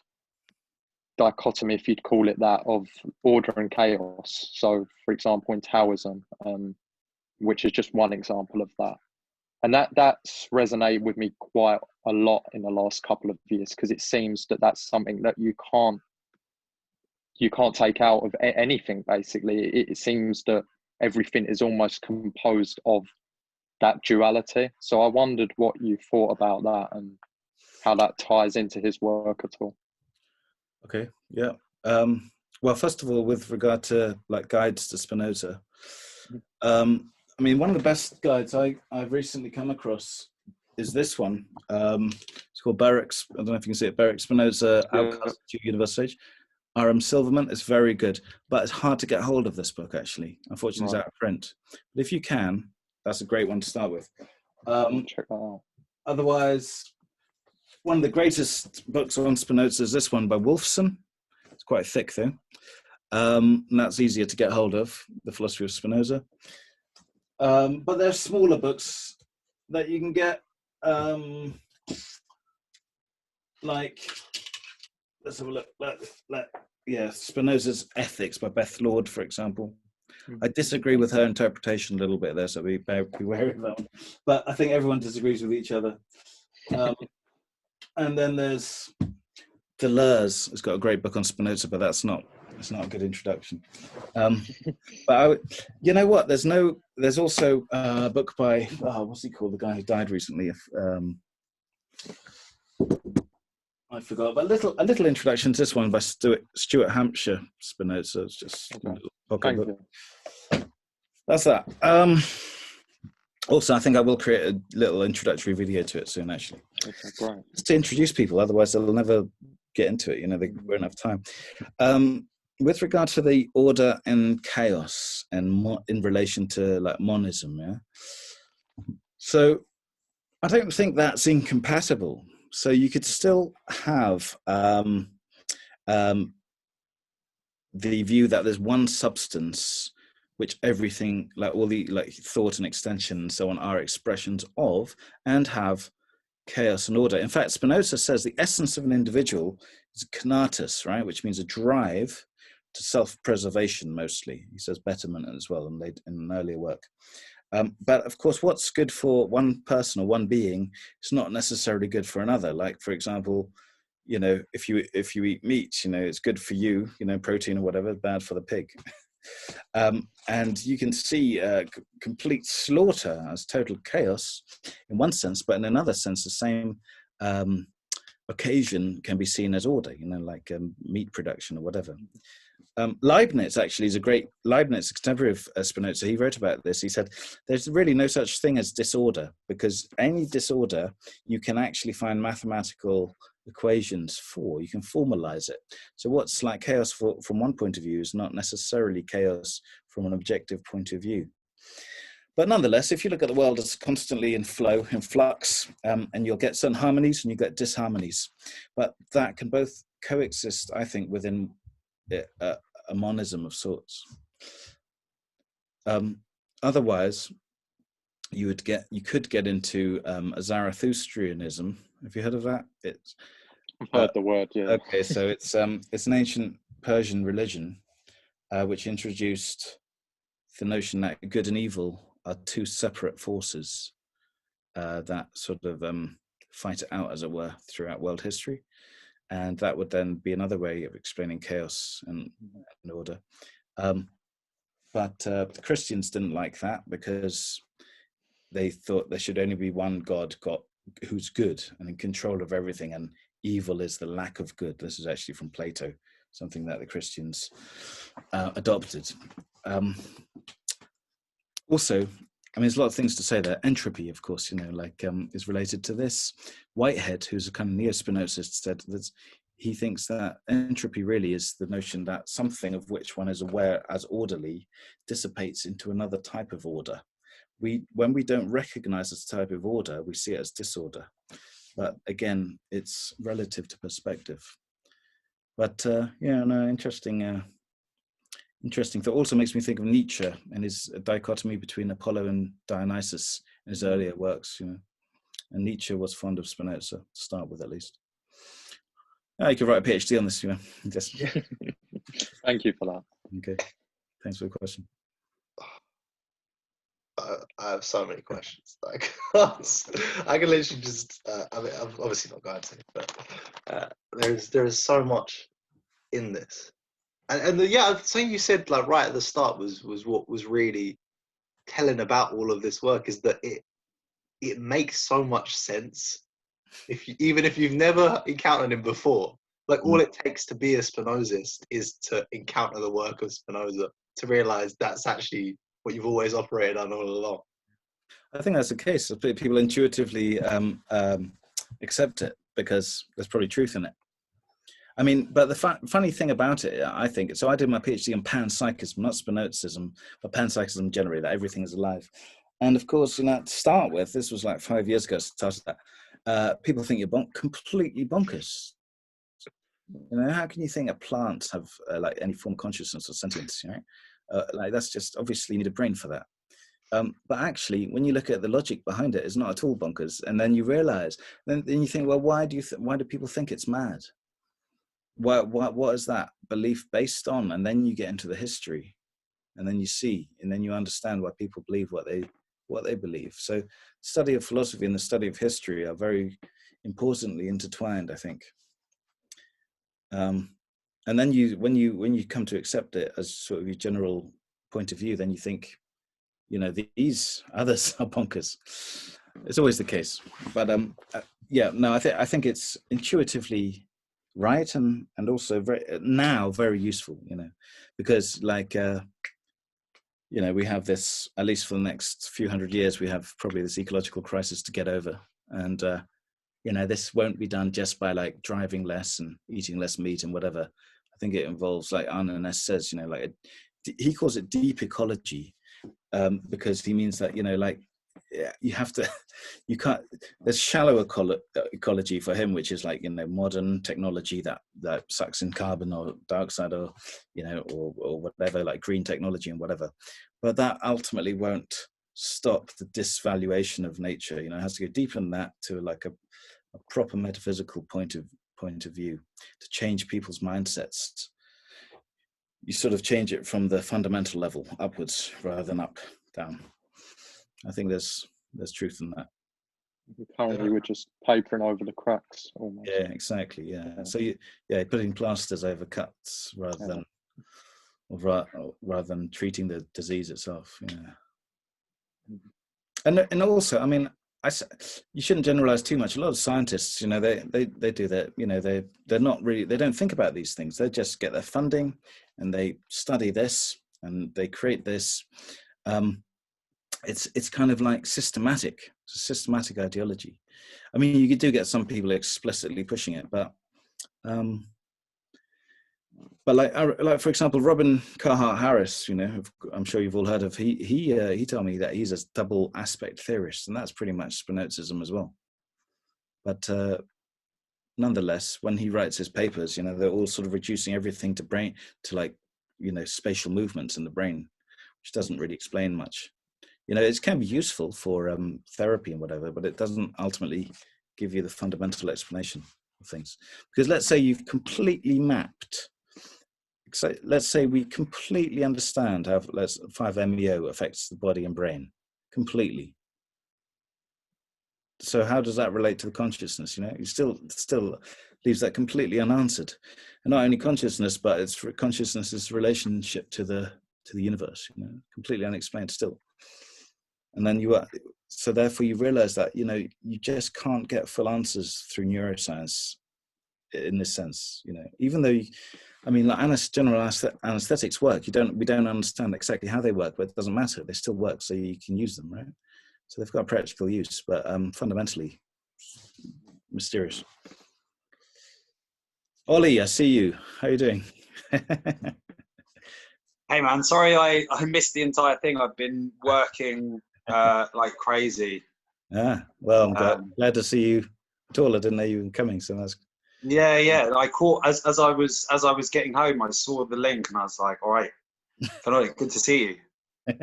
dichotomy, if you'd call it that, of order and chaos. So, for example, in Taoism, which is just one example of that, and that's resonated with me quite a lot in the last couple of years, because it seems that that's something that you can't take out of anything. Basically, it seems that everything is almost composed of that duality. So I wondered what you thought about that and how that ties into his work at all. Okay, yeah. Well, first of all, with regard to guides to Spinoza, one of the best guides I've recently come across is this one. It's called Barrack's. I don't know if you can see it. Barrack Spinoza, Outcast to University. R.M. Silverman. It's very good, but it's hard to get hold of this book, actually. Unfortunately, It's out of print. But if you can, that's a great one to start with. Check that out. Otherwise, one of the greatest books on Spinoza is this one by Wolfson. It's quite thick, though. And that's easier to get hold of, The Philosophy of Spinoza. But there are smaller books that you can get, let's have a look. Spinoza's Ethics by Beth Lord, for example. I disagree with her interpretation a little bit there, so be wary of that one. But I think everyone disagrees with each other. And then there's Deleuze. It's got a great book on Spinoza, but it's not a good introduction. But you know what? There's also a book by what's he called? The guy who died recently. I forgot. But a little introduction to this one by Stuart Hampshire Spinoza. It's just a little pocket book. That's that. Also, I think I will create a little introductory video to it soon, actually. Okay, great. Just to introduce people, otherwise they'll never get into it. They won't have time. With regard to the order and chaos, and in relation to monism, yeah. So I don't think that's incompatible, So you could still have the view that there's one substance which everything, like all the like thought and extension and so on, are expressions of, and have chaos and order. In fact, Spinoza says the essence of an individual is a conatus, right, which means a drive to self-preservation mostly. He says betterment as well in an earlier work. But of course, what's good for one person or one being is not necessarily good for another. Like, for example, you know, if you eat meat, you know, it's good for you, you know, protein or whatever, bad for the pig. And you can see complete slaughter as total chaos in one sense, but in another sense, the same occasion can be seen as order, you know, like meat production or whatever. Leibniz actually is Leibniz, contemporary of Spinoza, he wrote about this. He said, there's really no such thing as disorder, because any disorder you can actually find mathematical equations for, you can formalize it. So what's like chaos from one point of view is not necessarily chaos from an objective point of view. But nonetheless, if you look at the world as constantly in flow, in flux, and you'll get certain harmonies and you get disharmonies, but that can both coexist, I think, within a monism of sorts. Otherwise, you could get into a Zarathustrianism. Have you heard of that? I've heard the word, yeah. Okay, so it's an ancient Persian religion which introduced the notion that good and evil are two separate forces that sort of fight it out, as it were, throughout world history. And that would then be another way of explaining chaos and order. But the Christians didn't like that, because they thought there should only be one God who's good and in control of everything, and evil is the lack of good. This is actually from Plato, something that the Christians adopted. Also, I mean, there's a lot of things to say there. Entropy, of course, you know, like is related to this. Whitehead, who's a kind of neo-Spinozist, said that he thinks that entropy really is the notion that something of which one is aware as orderly dissipates into another type of order. When we don't recognize this type of order, we see it as disorder. But again, it's relative to perspective. But yeah, no, interesting. Interesting thought. Also makes me think of Nietzsche and his dichotomy between Apollo and Dionysus in his earlier works, you know. And Nietzsche was fond of Spinoza, to start with at least. You could write a PhD on this, you know. Just... Thank you for that. Okay, thanks for the question. I have so many questions. Like, I can literally just. I mean, I'm obviously not going to, but there is so much in this. And yeah, something you said like right at the start was what was really telling about all of this work, is that it makes so much sense even if you've never encountered him before. Like all it takes to be a Spinozist is to encounter the work of Spinoza to realize that's actually what you've always operated on all along. I think that's the case. People intuitively accept it because there's probably truth in it. I mean, but the funny thing about it, I think, so I did my PhD in panpsychism, not Spinozism, but panpsychism generally, that everything is alive. And of course, you know, to start with, this was like 5 years ago, I started that, people think you're completely bonkers. You know, how can you think that plants have like any form of consciousness or sentience, right? Like that's just, obviously you need a brain for that. But actually, when you look at the logic behind it, it's not at all bonkers. And then you realize, then you think, well, why do people think it's mad? What is that belief based on? And then you get into the history, and then you see, and then you understand why people believe what they believe. So, study of philosophy and the study of history are very importantly intertwined, I think. And then when you come to accept it as sort of your general point of view, then you think, you know, these others are bonkers. It's always the case, but yeah, no, I think it's intuitively right and also very useful, you know, because like you know, we have this, at least for the next few hundred years, we have probably this ecological crisis to get over, and you know, this won't be done just by like driving less and eating less meat and whatever. I think it involves, like Arnanes says, you know, like he calls it deep ecology, because he means that, you know, like yeah, you have to, you can't, there's shallow ecology for him, which is like, you know, modern technology that sucks in carbon or dioxide, or, you know, or whatever, like green technology and whatever. But that ultimately won't stop the disvaluation of nature. You know, it has to go deeper than that to like a proper metaphysical point of view to change people's mindsets. You sort of change it from the fundamental level upwards rather than up down. I think there's truth in that. Currently, we're just papering over the cracks almost. Yeah, exactly. Yeah. So putting plasters over cuts rather than treating the disease itself. Yeah. And also, I mean, you shouldn't generalize too much. A lot of scientists, you know, they do that. You know, they're not really, they don't think about these things. They just get their funding and they study this and they create this. It's kind of like systematic. It's a systematic ideology. I mean, you do get some people explicitly pushing it, but like for example, Robin Carhart Harris, you know, I'm sure you've all heard of. He told me that he's a double aspect theorist, and that's pretty much Spinozism as well. But nonetheless, when he writes his papers, you know, they're all sort of reducing everything to brain, to like, you know, spatial movements in the brain, which doesn't really explain much. You know, it can be useful for therapy and whatever, but it doesn't ultimately give you the fundamental explanation of things. Because let's say you've completely mapped, so let's say we completely understand how 5-MeO affects the body and brain, completely. So how does that relate to the consciousness? You know, you still leaves that completely unanswered. And not only consciousness, but it's consciousness's relationship to the universe, you know, completely unexplained still. And then so therefore you realize that, you know, you just can't get full answers through neuroscience in this sense, you know, even though I mean, like general anesthetics work. We don't understand exactly how they work, but it doesn't matter. They still work, so you can use them, right? So they've got practical use, but fundamentally mysterious. Ollie, I see you. How are you doing? Hey man, sorry I missed the entire thing. I've been working like crazy. Well, I'm glad to see you at all. I didn't know you were coming, so that's. Yeah. I caught as I was getting home. I saw the link and I was like, all right, good to see you.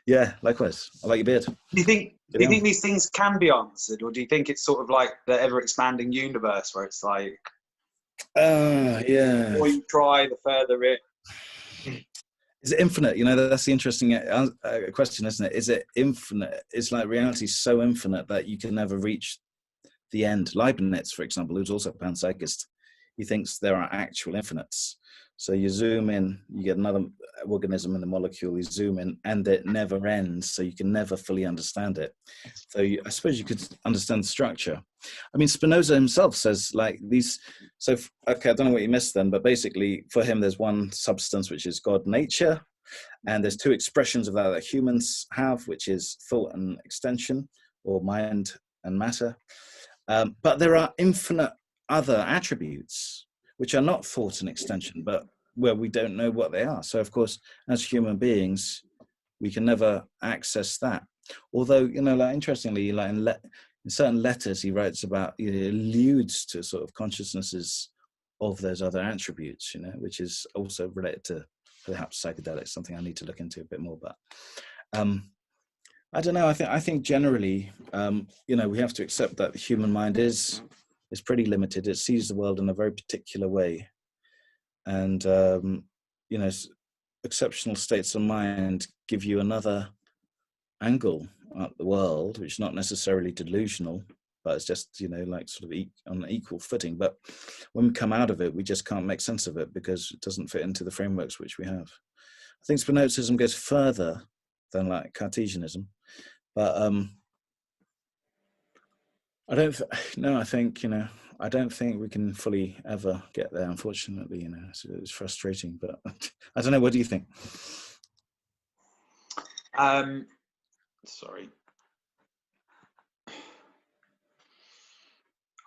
Yeah, likewise. I like your beard. Do you think these things can be answered, or do you think it's sort of like the ever-expanding universe where it's like, yeah, the more you try, the further it. Is it infinite? You know, that's the interesting question, isn't it? Is it infinite? It's like reality is so infinite that you can never reach the end. Leibniz, for example, who's also a panpsychist, he thinks there are actual infinites. So you zoom in, you get another organism in the molecule, you zoom in, and it never ends, so you can never fully understand it. So I suppose you could understand the structure. I mean, Spinoza himself says like these, so, okay, I don't know what you missed then, but basically for him, there's one substance, which is God nature, and there's two expressions of that humans have, which is thought and extension, or mind and matter. But there are infinite other attributes which are not thought and extension, but where we don't know what they are. So, of course, as human beings, we can never access that. Although, you know, like interestingly, like in certain letters he writes about, he alludes to sort of consciousnesses of those other attributes, you know, which is also related to perhaps psychedelics, something I need to look into a bit more. But I don't know. I think generally, you know, we have to accept that the human mind is pretty limited. It sees the world in a very particular way, and you know, exceptional states of mind give you another angle at the world, which is not necessarily delusional, but it's just, you know, like sort of on an equal footing. But when we come out of it, we just can't make sense of it because it doesn't fit into the frameworks which we have. I think Spinozism goes further than like Cartesianism, but I think, you know, I don't think we can fully ever get there, unfortunately, you know, so it's frustrating, but I don't know, what do you think? Sorry.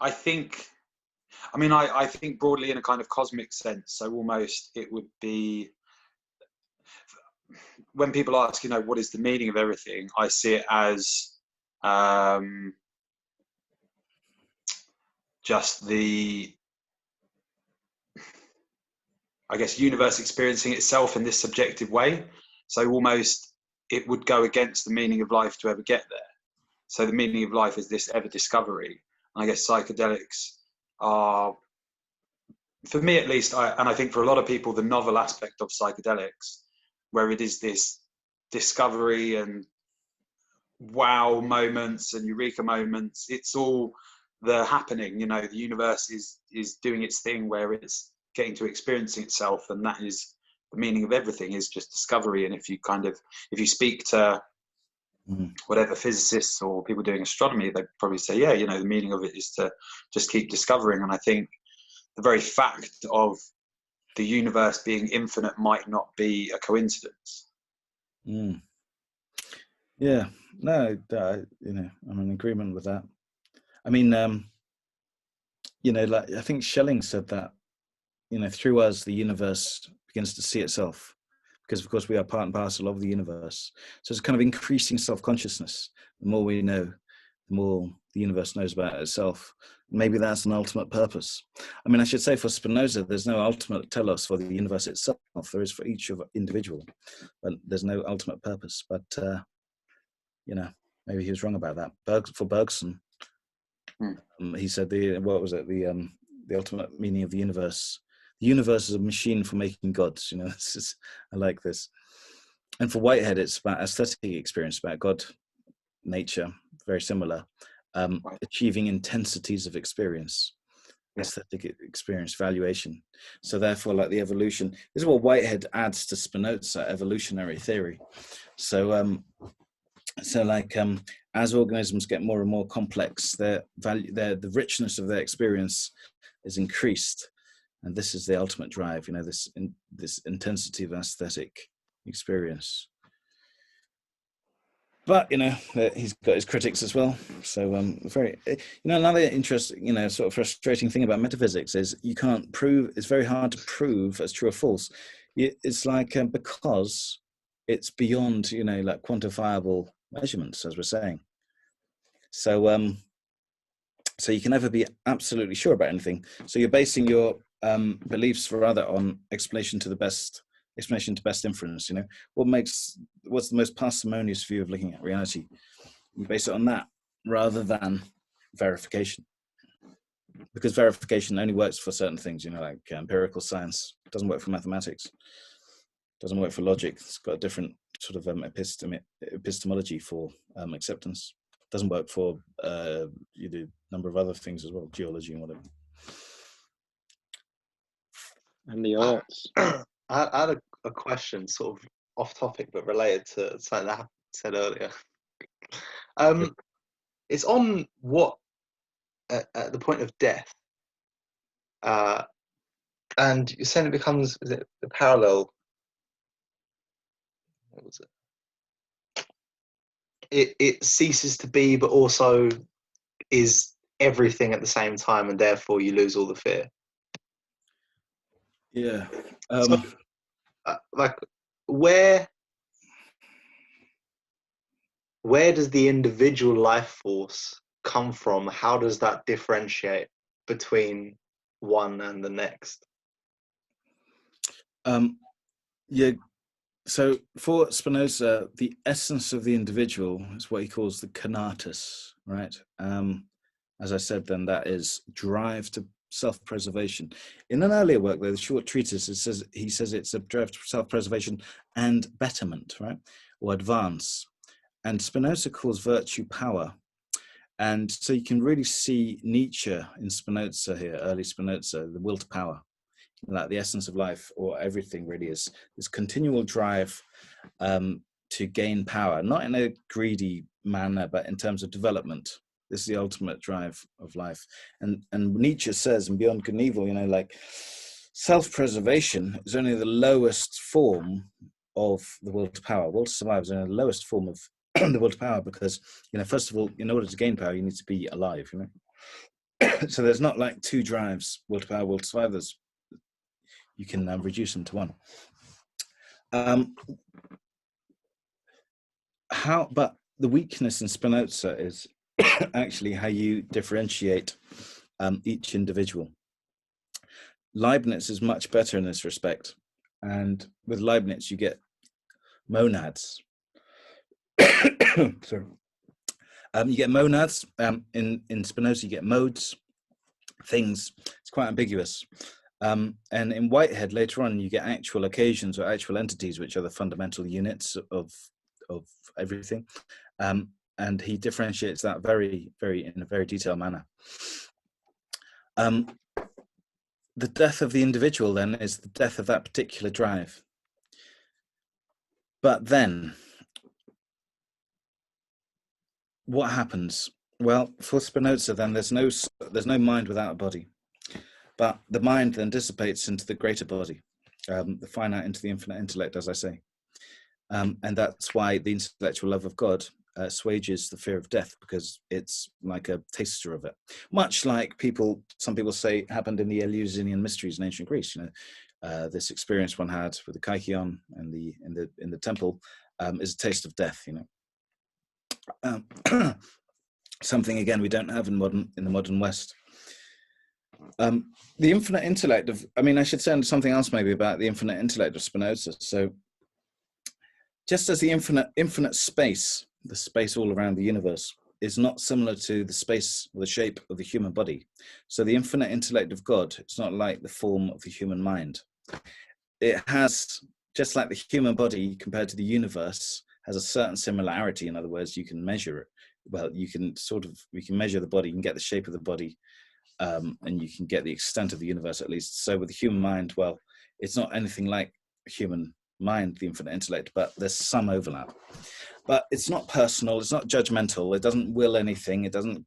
I think broadly in a kind of cosmic sense, so almost it would be, when people ask, you know, what is the meaning of everything, I see it as just the, I guess, universe experiencing itself in this subjective way. So almost it would go against the meaning of life to ever get there. So the meaning of life is this ever discovery. And I guess psychedelics are, for me at least, and I think for a lot of people, the novel aspect of psychedelics, where it is this discovery and wow moments and eureka moments. It's all the happening, you know, the universe is doing its thing where it's getting to experiencing itself, and that is the meaning of everything, is just discovery. And if you speak to whatever physicists or people doing astronomy, they probably say, yeah, you know, the meaning of it is to just keep discovering. And I think the very fact of the universe being infinite might not be a coincidence. Yeah, no, you know, I'm in agreement with that. I mean, you know, like I think Schelling said that, you know, through us the universe begins to see itself, because of course we are part and parcel of the universe. So it's kind of increasing self-consciousness. The more we know, the more the universe knows about itself. Maybe that's an ultimate purpose. I mean, I should say for Spinoza, there's no ultimate telos for the universe itself. There is for each individual, but there's no ultimate purpose. But you know, maybe he was wrong about that. For Bergson, he said the ultimate meaning of the universe. The universe is a machine for making gods. You know, I like this. And for Whitehead, it's about aesthetic experience, about God, nature, very similar. Achieving intensities of experience, aesthetic experience, valuation. So therefore, like the evolution, this is what Whitehead adds to Spinoza, evolutionary theory. So as organisms get more and more complex, the richness of their experience is increased, and this is the ultimate drive. You know, this intensity of aesthetic experience. But you know, he's got his critics as well. So very, you know, another interesting, you know, sort of frustrating thing about metaphysics is you can't prove. It's very hard to prove as true or false. It's like because it's beyond, you know, like quantifiable measurements, as we're saying. So so you can never be absolutely sure about anything. So you're basing your beliefs rather on explanation to best inference. You know, what's the most parsimonious view of looking at reality? You base it on that rather than verification, because verification only works for certain things. You know, like empirical science. It doesn't work for mathematics. Doesn't work for logic. It's got a different sort of epistemology for acceptance. Doesn't work for a number of other things as well, geology and whatever. And the arts. I had a question, sort of off topic, but related to something that I said earlier. It's on what at the point of death, and you're saying it becomes, is it the parallel? What was it? It ceases to be, but also is everything at the same time, and therefore you lose all the fear. Yeah. So, like, where does the individual life force come from? How does that differentiate between one and the next? Yeah. So for Spinoza, the essence of the individual is what he calls the conatus, right? As I said, then that is drive to self-preservation. In an earlier work, though, the short treatise, he says it's a drive to self-preservation and betterment, right, or advance. And Spinoza calls virtue power. And so you can really see Nietzsche in Spinoza here, early Spinoza, the will to power. Like the essence of life, or everything really, is this continual drive to gain power, not in a greedy manner, but in terms of development. This is the ultimate drive of life. And Nietzsche says, and beyond good and evil, you know, like self-preservation is only the lowest form of the will to power. Will to survive is only the lowest form of the will to power, because, you know, first of all, in order to gain power, you need to be alive, you know. So there's not like two drives, will to power, will to survive. You can reduce them to one. But the weakness in Spinoza is actually how you differentiate each individual. Leibniz is much better in this respect, and with Leibniz you get monads. Sorry. You get monads. In Spinoza you get modes, things. It's quite ambiguous. And in Whitehead later on you get actual occasions or actual entities, which are the fundamental units of everything. And he differentiates that in a very detailed manner. The death of the individual then is the death of that particular drive. But then, what happens? Well, for Spinoza, then there's no mind without a body, but the mind then dissipates into the greater body, the finite into the infinite intellect, as I say, and that's why the intellectual love of God assuages the fear of death, because it's like a taster of it, much like some people say happened in the Eleusinian mysteries in ancient Greece. This experience one had with the kykeon and in the temple is a taste of death. Something again we don't have in the modern West. The infinite intellect I should say something else maybe about the infinite intellect of Spinoza. So, just as the infinite space, the space all around the universe, is not similar to the space or the shape of the human body, so the infinite intellect of God, it's not like the form of the human mind. It has, just like the human body compared to the universe, has a certain similarity. In other words, you can measure it. Well, we can measure the body, you can get the shape of the body, and you can get the extent of the universe at least. So with the human mind, well, it's not anything like human mind, the infinite intellect, but there's some overlap. But it's not personal, it's not judgmental, it doesn't will anything, it doesn't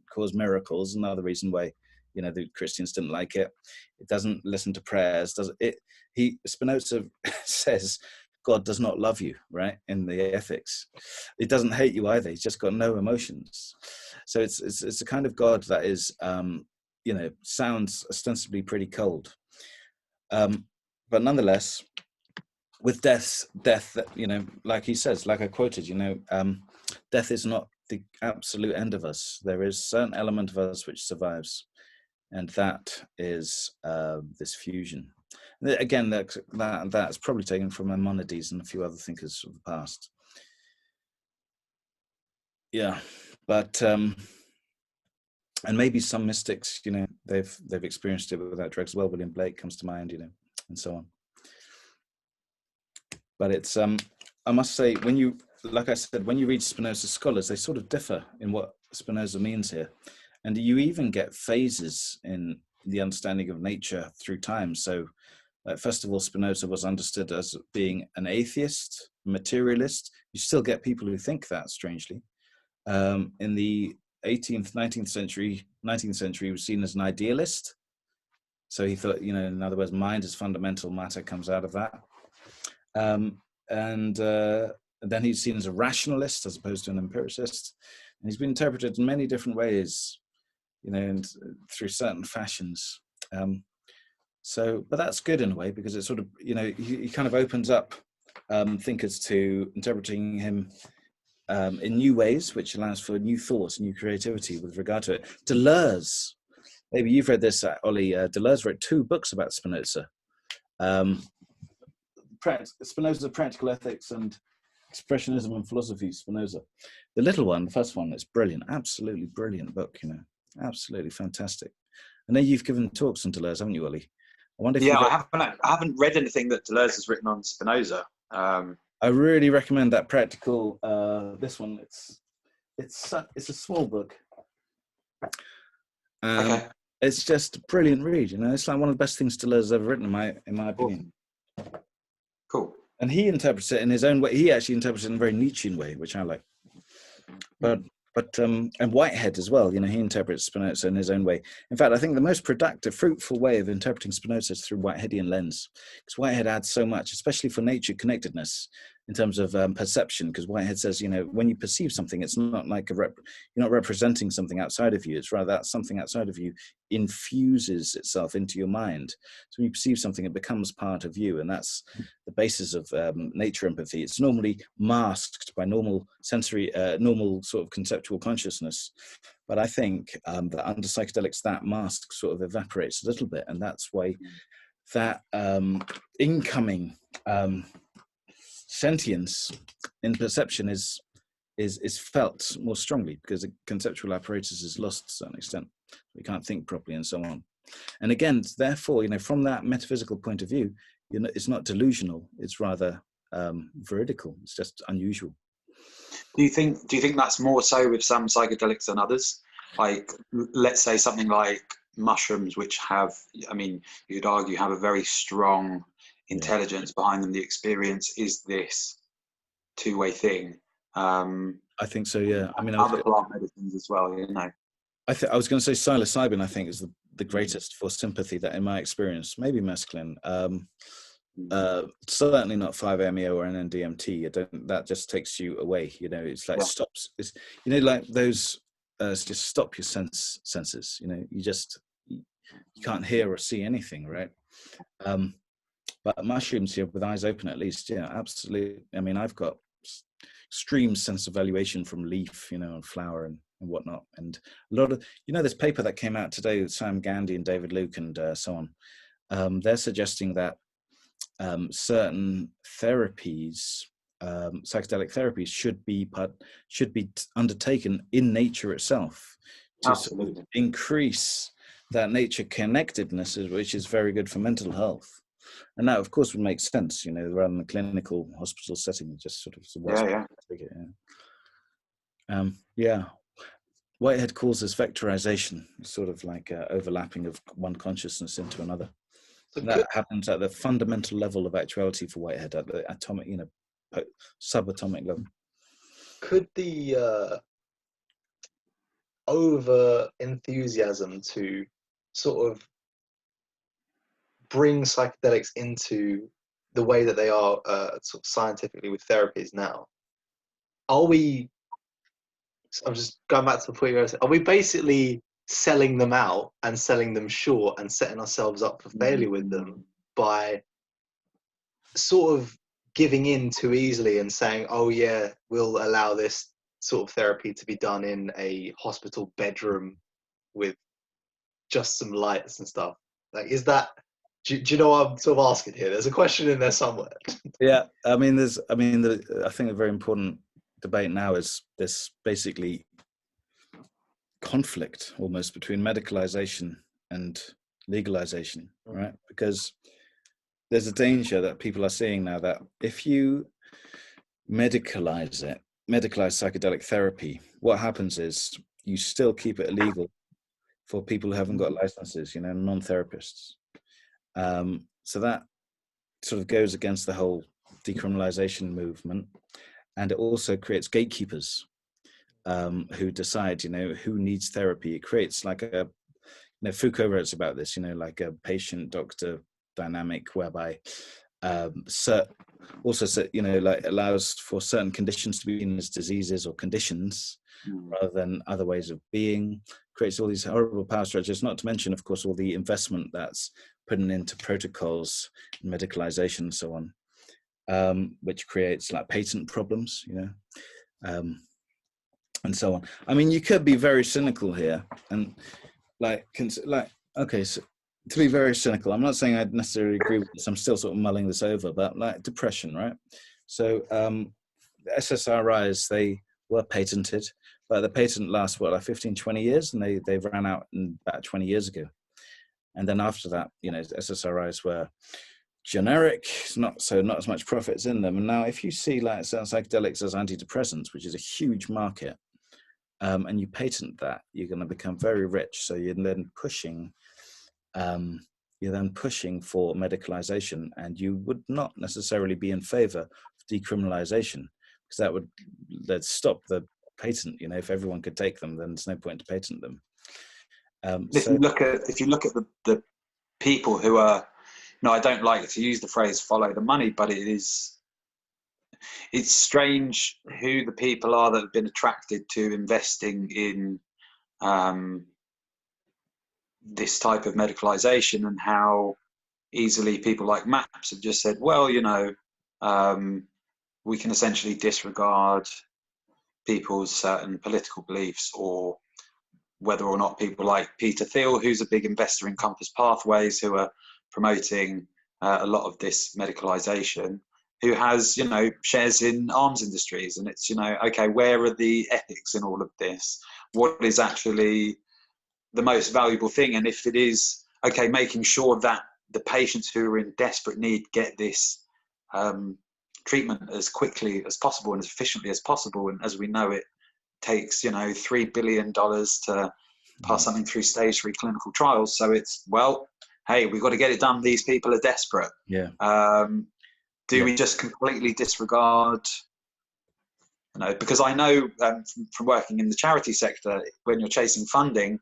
cause miracles. Another reason why the Christians didn't like it. It doesn't listen to prayers. Spinoza says God does not love you, right? In the ethics, it doesn't hate you either. He's just got no emotions. So it's a kind of God that is sounds ostensibly pretty cold, but nonetheless, with death, like he says, like I quoted, death is not the absolute end of us. There is a certain element of us which survives, and that is this fusion. Again, that's probably taken from Maimonides and a few other thinkers of the past. Yeah, but and maybe some mystics, they've experienced it without drugs as well. William Blake comes to mind, and so on. But it's I must say, when you read Spinoza's scholars, they sort of differ in what Spinoza means here, and you even get phases in the understanding of nature through time. So, first of all, Spinoza was understood as being an atheist, materialist. You still get people who think that, strangely. In the 18th, 19th century, he was seen as an idealist. So he thought, in other words, mind is fundamental, matter comes out of that. And then he's seen as a rationalist as opposed to an empiricist. And he's been interpreted in many different ways, and through certain fashions. But that's good in a way, because it sort of, he kind of opens up thinkers to interpreting him in new ways, which allows for new thoughts, new creativity with regard to it. Deleuze, maybe you've read this, Ollie. Deleuze wrote 2 books about Spinoza. Spinoza, Practical Ethics, and Expressionism and Philosophy, Spinoza. The little one, the first one, is brilliant, absolutely brilliant book, absolutely fantastic. I know you've given talks on Deleuze, haven't you, Ollie? I wonder if I haven't read anything that Deleuze has written on Spinoza. I really recommend that Practical. This one, it's a small book. Okay. It's just a brilliant read. It's like one of the best things Deleuze has ever written, in my opinion. Cool. And he interprets it in his own way. He actually interprets it in a very Nietzschean way, which I like. But and Whitehead as well, he interprets Spinoza in his own way. In fact, I think the most productive, fruitful way of interpreting Spinoza is through Whiteheadian lens, because Whitehead adds so much, especially for nature connectedness. in terms of perception, because Whitehead says, when you perceive something, it's not like you're not representing something outside of you. It's rather that something outside of you infuses itself into your mind. So when you perceive something, it becomes part of you, and that's the basis of nature empathy. It's normally masked by normal sensory, normal sort of conceptual consciousness. But I think that under psychedelics, that mask sort of evaporates a little bit, and that's why that incoming sentience in perception is felt more strongly, because the conceptual apparatus is lost to a certain extent. We can't think properly and so on. And again, therefore, from that metaphysical point of view, it's not delusional. It's rather veridical. It's just unusual. Do you think that's more so with some psychedelics than others? Like, let's say something like mushrooms, which have, you could argue, have a very strong intelligence behind them. The experience is this two-way thing. I think so, yeah. Other plant medicines as well, I was going to say psilocybin, I think, is the greatest for sympathy, that in my experience, maybe mescaline. Certainly not 5-MeO or NN-DMT. That just takes you away. It's like stops. It's like those just stop your senses. You can't hear or see anything, right? But mushrooms here, with eyes open, at least, yeah, absolutely. I've got extreme sense of evaluation from leaf, and flower and whatnot, and a lot of this paper that came out today with Sam Gandhi and David Luke and so on. They're suggesting that certain therapies, psychedelic therapies, should be undertaken in nature itself to sort of increase that nature connectedness, which is very good for mental health. And that, of course, would make sense, rather than the clinical hospital setting, just sort of. Whitehead calls this vectorization, sort of like overlapping of one consciousness into another. So that happens at the fundamental level of actuality for Whitehead, at the atomic, subatomic level. Could the over enthusiasm to sort of bring psychedelics into the way that they are sort of scientifically with therapies now, I'm just going back to the point where I said, are we basically selling them out and selling them short and setting ourselves up for failure with them by sort of giving in too easily and saying, oh yeah, we'll allow this sort of therapy to be done in a hospital bedroom with just some lights and stuff? Like, is that, do you know what I'm sort of asking here? There's a question in there somewhere. Yeah, I think a very important debate now is this basically conflict almost between medicalization and legalization, right? Because there's a danger that people are seeing now that if you medicalize psychedelic therapy, what happens is you still keep it illegal for people who haven't got licenses, non-therapists. So that sort of goes against the whole decriminalization movement, and it also creates gatekeepers who decide, who needs therapy. It creates like Foucault writes about this, like a patient-doctor dynamic whereby allows for certain conditions to be seen as diseases or conditions rather than other ways of being, creates all these horrible power structures, not to mention, of course, all the investment that's putting into protocols, medicalization and so on, which creates like patent problems, and so on. You could be very cynical here and okay, so to be very cynical, I'm not saying I'd necessarily agree with this, I'm still sort of mulling this over, but like depression, right? So the SSRIs, they were patented, but the patent lasts 15, 20 years, and they ran out about 20 years ago. And then after that, SSRIs were generic, not as much profits in them. And now if you see like certain psychedelics as antidepressants, which is a huge market, and you patent that, you're going to become very rich. So you're then pushing for medicalization, and you would not necessarily be in favor of decriminalization, because that'd stop the patent. If everyone could take them, then there's no point to patent them. If you look at the people who are, I don't like to use the phrase "follow the money," but it is it's strange who the people are that have been attracted to investing in this type of medicalization, and how easily people like MAPS have just said, well, you know, we can essentially disregard people's certain political beliefs, or whether or not people like Peter Thiel, who's a big investor in Compass Pathways, who are promoting a lot of this medicalization, who has, you know, shares in arms industries. And it's, you know, okay, where are the ethics in all of this? What is actually the most valuable thing? And if it is, okay, making sure that the patients who are in desperate need get this treatment as quickly as possible and as efficiently as possible. And as we know, it takes, you know, $3 billion to pass something through stage 3 clinical trials. So it's, well, hey, we've got to get it done. These people are desperate. Yeah. Do we just completely disregard, you know, because I know from working in the charity sector, when you're chasing funding,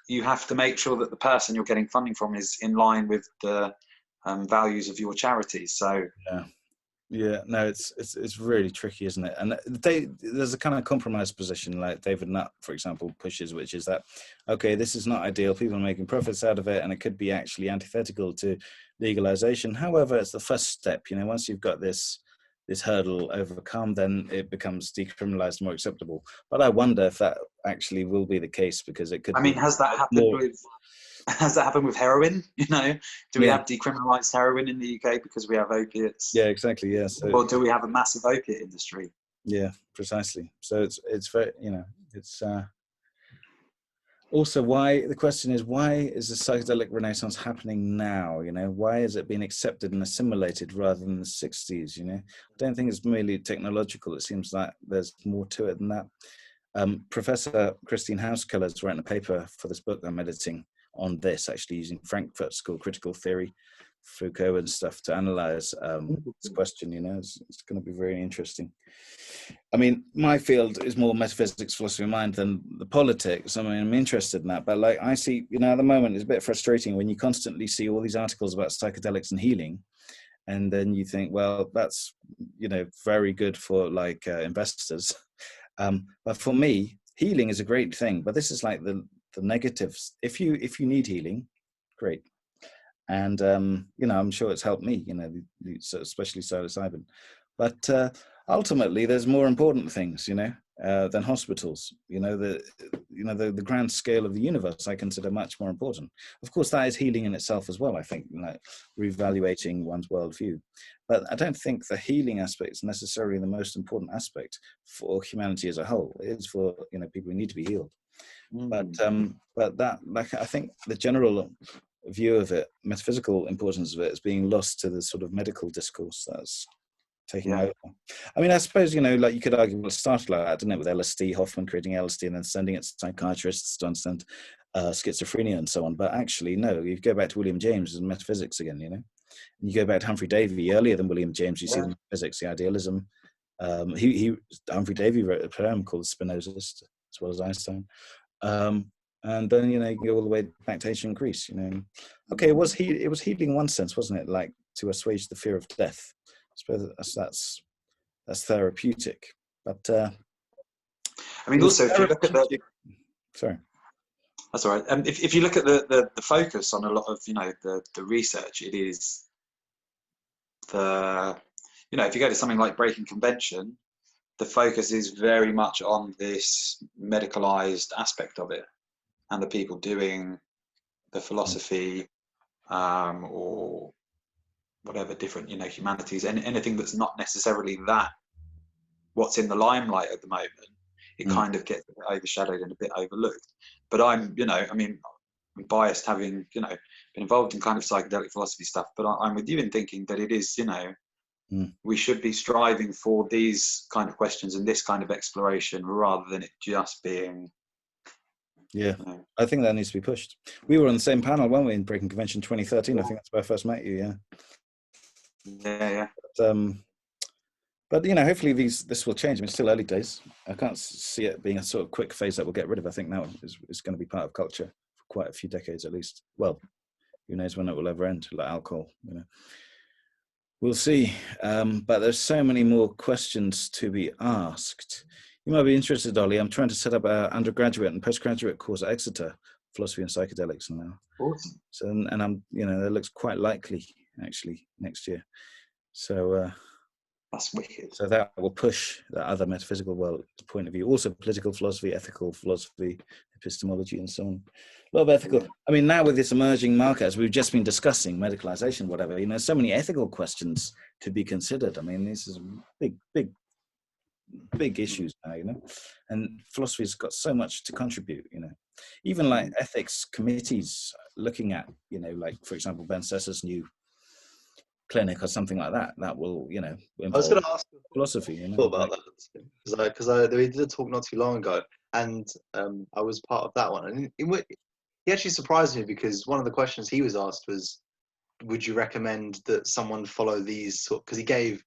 you have to make sure that the person you're getting funding from is in line with the values of your charity. So yeah, no, it's really tricky, isn't it? And there's a kind of compromise position, like David Nutt, for example, pushes, which is that, okay, this is not ideal, people are making profits out of it, and it could be actually antithetical to legalization. However, it's the first step. You know, once you've got this hurdle overcome, then it becomes decriminalized, more acceptable. But I wonder if that actually will be the case, because it could. I mean, has that happened with heroin? You know, do we have decriminalized heroin in the UK because we have opiates? Yeah, exactly. Yeah. So, or do we have a massive opiate industry? Yeah, precisely. So it's very, you know, it's also the question is, why is the psychedelic renaissance happening now? You know, why is it being accepted and assimilated rather than the 60s? You know, I don't think it's merely technological. It seems like there's more to it than that. Professor Christine Housekeller wrote a paper for this book I'm editing on this, actually using Frankfurt School critical theory, Foucault and stuff, to analyze this question. You know, it's going to be very interesting. I mean, my field is more metaphysics, philosophy of mind than the politics. I mean, I'm interested in that, but like I see, you know, at the moment it's a bit frustrating when you constantly see all these articles about psychedelics and healing, and then you think, well, that's, you know, very good for like investors, but for me, healing is a great thing. But this is like the negatives. If you need healing, great. And you know, I'm sure it's helped me, you know, especially psilocybin. But ultimately, there's more important things, you know, than hospitals. You know, the grand scale of the universe I consider much more important. Of course, that is healing in itself as well. I think, like, reevaluating one's worldview. But I don't think the healing aspect is necessarily the most important aspect for humanity as a whole. It is for, you know, people who need to be healed. But that, like, I think the general view of it, metaphysical importance of it, is being lost to the sort of medical discourse that's taking over. I mean, I suppose, you know, like you could argue, well, it started like that, didn't it, with LSD, Hoffman creating LSD and then sending it to psychiatrists to understand schizophrenia and so on. But actually, no, you go back to William James and metaphysics again, you know. And you go back to Humphrey Davy, earlier than William James, you see the metaphysics, the idealism. Humphrey Davy wrote a poem called Spinozist, as well as Einstein. And then, you know, you go all the way back to ancient Greece, you know. Okay, it was healing in one sense, wasn't it? Like, to assuage the fear of death. I suppose that's therapeutic. But I mean, also, if you look at the... Sorry. That's all right. If you look at the focus on a lot of, you know, the research, it is the, you know, if you go to something like Breaking Convention, the focus is very much on this medicalized aspect of it, and the people doing the philosophy or whatever different, you know, humanities, and anything that's not necessarily that what's in the limelight at the moment, it kind of gets a bit overshadowed and a bit overlooked. But I'm, you know, I mean, I'm biased, having, you know, been involved in kind of psychedelic philosophy stuff, but I'm with you in thinking that it is, you know, we should be striving for these kind of questions and this kind of exploration rather than it just being... Yeah, I think that needs to be pushed. We were on the same panel, weren't we, in Breaking Convention 2013? I think that's where I first met you, Yeah. But you know, hopefully this will change. I mean, it's still early days. I can't see it being a sort of quick phase that we'll get rid of. I think now is going to be part of culture for quite a few decades at least. Well, who knows when it will ever end, like alcohol, you know. We'll see. But there's so many more questions to be asked. You might be interested, Ollie. I'm trying to set up an undergraduate and postgraduate course at Exeter, philosophy and psychedelics now. Awesome. So, and I'm, that looks quite likely actually next year. So that's wicked. So that will push the other metaphysical world point of view, also political philosophy, ethical philosophy, epistemology, and so on. A lot of ethical. Yeah. I mean, now with this emerging market, as we've just been discussing, medicalization, whatever, so many ethical questions to be considered. I mean, this is big issues now, and philosophy's got so much to contribute, even like ethics committees looking at, like, for example, Ben Sesser's new clinic or something like that will, involve I was going to ask philosophy, thought about that because we did a talk not too long ago, and I was part of that one, and he actually surprised me because one of the questions he was asked was, would you recommend that someone follow these, because he gave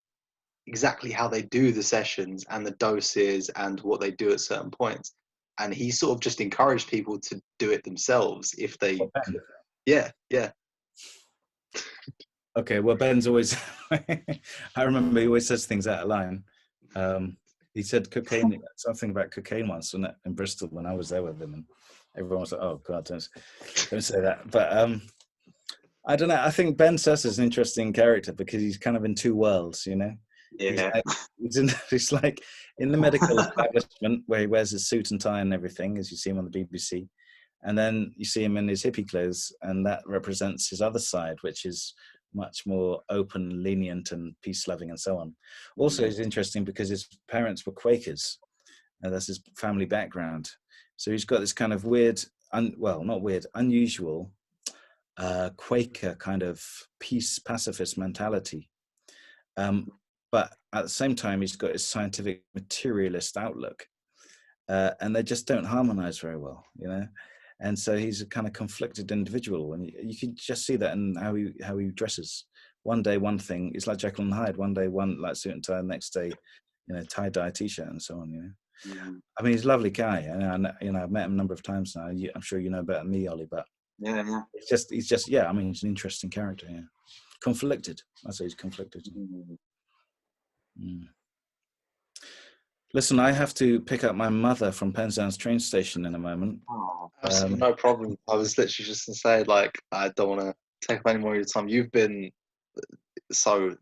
exactly how they do the sessions and the doses and what they do at certain points, and he sort of just encouraged people to do it themselves if they yeah Okay, well, Ben's always I remember he always says things out of line. He said something about cocaine once in Bristol when I was there with him, and everyone was like, oh God, don't say that. But I don't know, I think Ben Sesser is an interesting character because he's kind of in two worlds, Yeah. He's like in the medical establishment where he wears his suit and tie and everything, as you see him on the BBC, and then you see him in his hippie clothes, and that represents his other side, which is much more open, lenient, and peace-loving, and so on. Also, it's interesting because his parents were Quakers, and that's his family background. So he's got this kind of weird, unusual Quaker kind of peace pacifist mentality. But at the same time, he's got his scientific materialist outlook, and they just don't harmonize very well, And so he's a kind of conflicted individual, and you can just see that in how he dresses. One day, one thing. It's like Jekyll and Hyde. One day, one like suit and tie. The next day, tie-dye T-shirt and so on. I mean, he's a lovely guy, and I've met him a number of times now. I'm sure you know better than me, Ollie, but yeah. He's just I mean, he's an interesting character. Yeah, conflicted. I say he's conflicted. Listen, I have to pick up my mother from Penzance train station in a moment. Oh, absolutely no problem. I was literally just going to say, like, I don't want to take up any more of your time. You've been so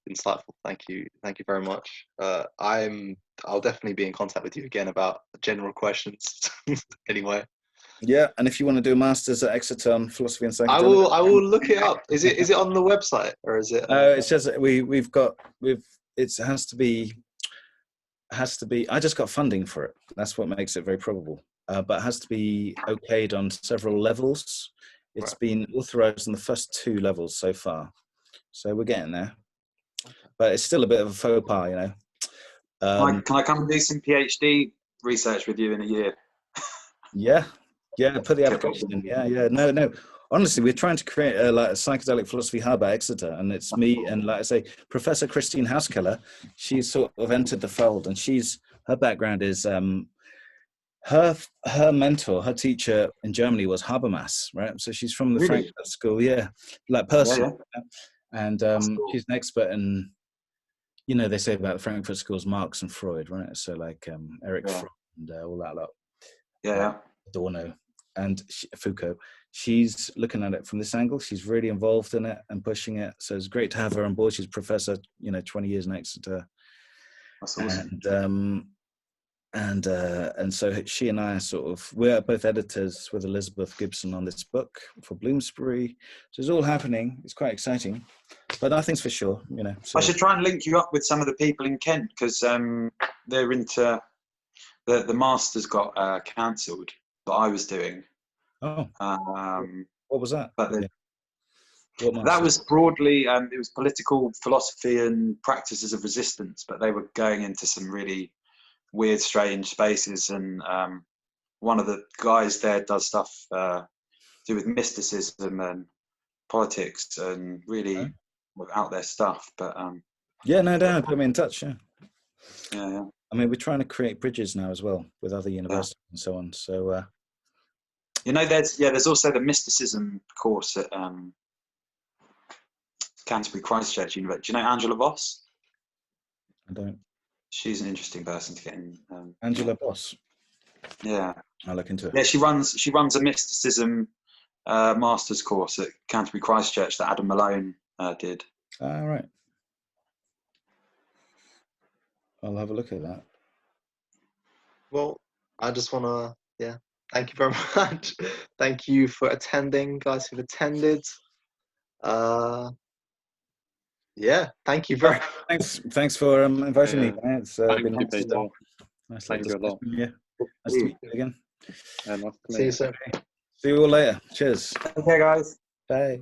insightful. Thank you very much. I'll definitely be in contact with you again about general questions. Anyway. Yeah, and if you want to do a master's at Exeter on philosophy and psychedelics, I will look it up. Is it on the website or is it? It says it has to be. I just got funding for it. That's what makes it very probable. But it has to be okayed on several levels. It's been authorized on the first 2 levels so far, so we're getting there. But it's still a bit of a faux pas, Can I come and do some PhD research with you in a year? Yeah. Put the application in. Yeah. No. Honestly, we're trying to create a psychedelic philosophy hub at Exeter, and it's me and, like I say, Professor Christine Hauskeller. She's sort of entered the fold, and her background is her mentor, her teacher in Germany was Habermas, right? So she's from the Frankfurt School, like person, and cool. She's an expert in, they say about the Frankfurt Schools, Marx and Freud, right? So like Eric Fromm and all that lot, Adorno and Foucault. She's looking at it from this angle. She's really involved in it and pushing it. So it's great to have her on board. She's a professor, 20 years in Exeter. That's awesome. And so she and I we're both editors with Elizabeth Gibson on this book for Bloomsbury. So it's all happening. It's quite exciting, but nothing's for sure, So. I should try and link you up with some of the people in Kent because they're into the master's got cancelled that I was doing. Oh, what was that? But that was broadly, it was political philosophy and practices of resistance, but they were going into some really weird, strange spaces. And one of the guys there does stuff to do with mysticism and politics and really out there stuff. But no, put me in touch. Yeah. I mean, we're trying to create bridges now as well with other universities and so on. So. There's also the mysticism course at Canterbury Christchurch University. Do you know Angela Voss? I don't. She's an interesting person to get in. Angela Voss. Yeah. I'll look into it. Yeah, she runs a mysticism master's course at Canterbury Christchurch that Adam Malone did. All right. I'll have a look at that. Well, I just want to, thank you very much. Thank you for attending, guys who've attended. Thank you very much. Thanks for inviting me. It's Thank been you, nice. Peter. Nice Thank you a lot. Yeah. Nice to meet you again. Nice to meet See you soon. See you all later. Cheers. Okay, guys. Bye.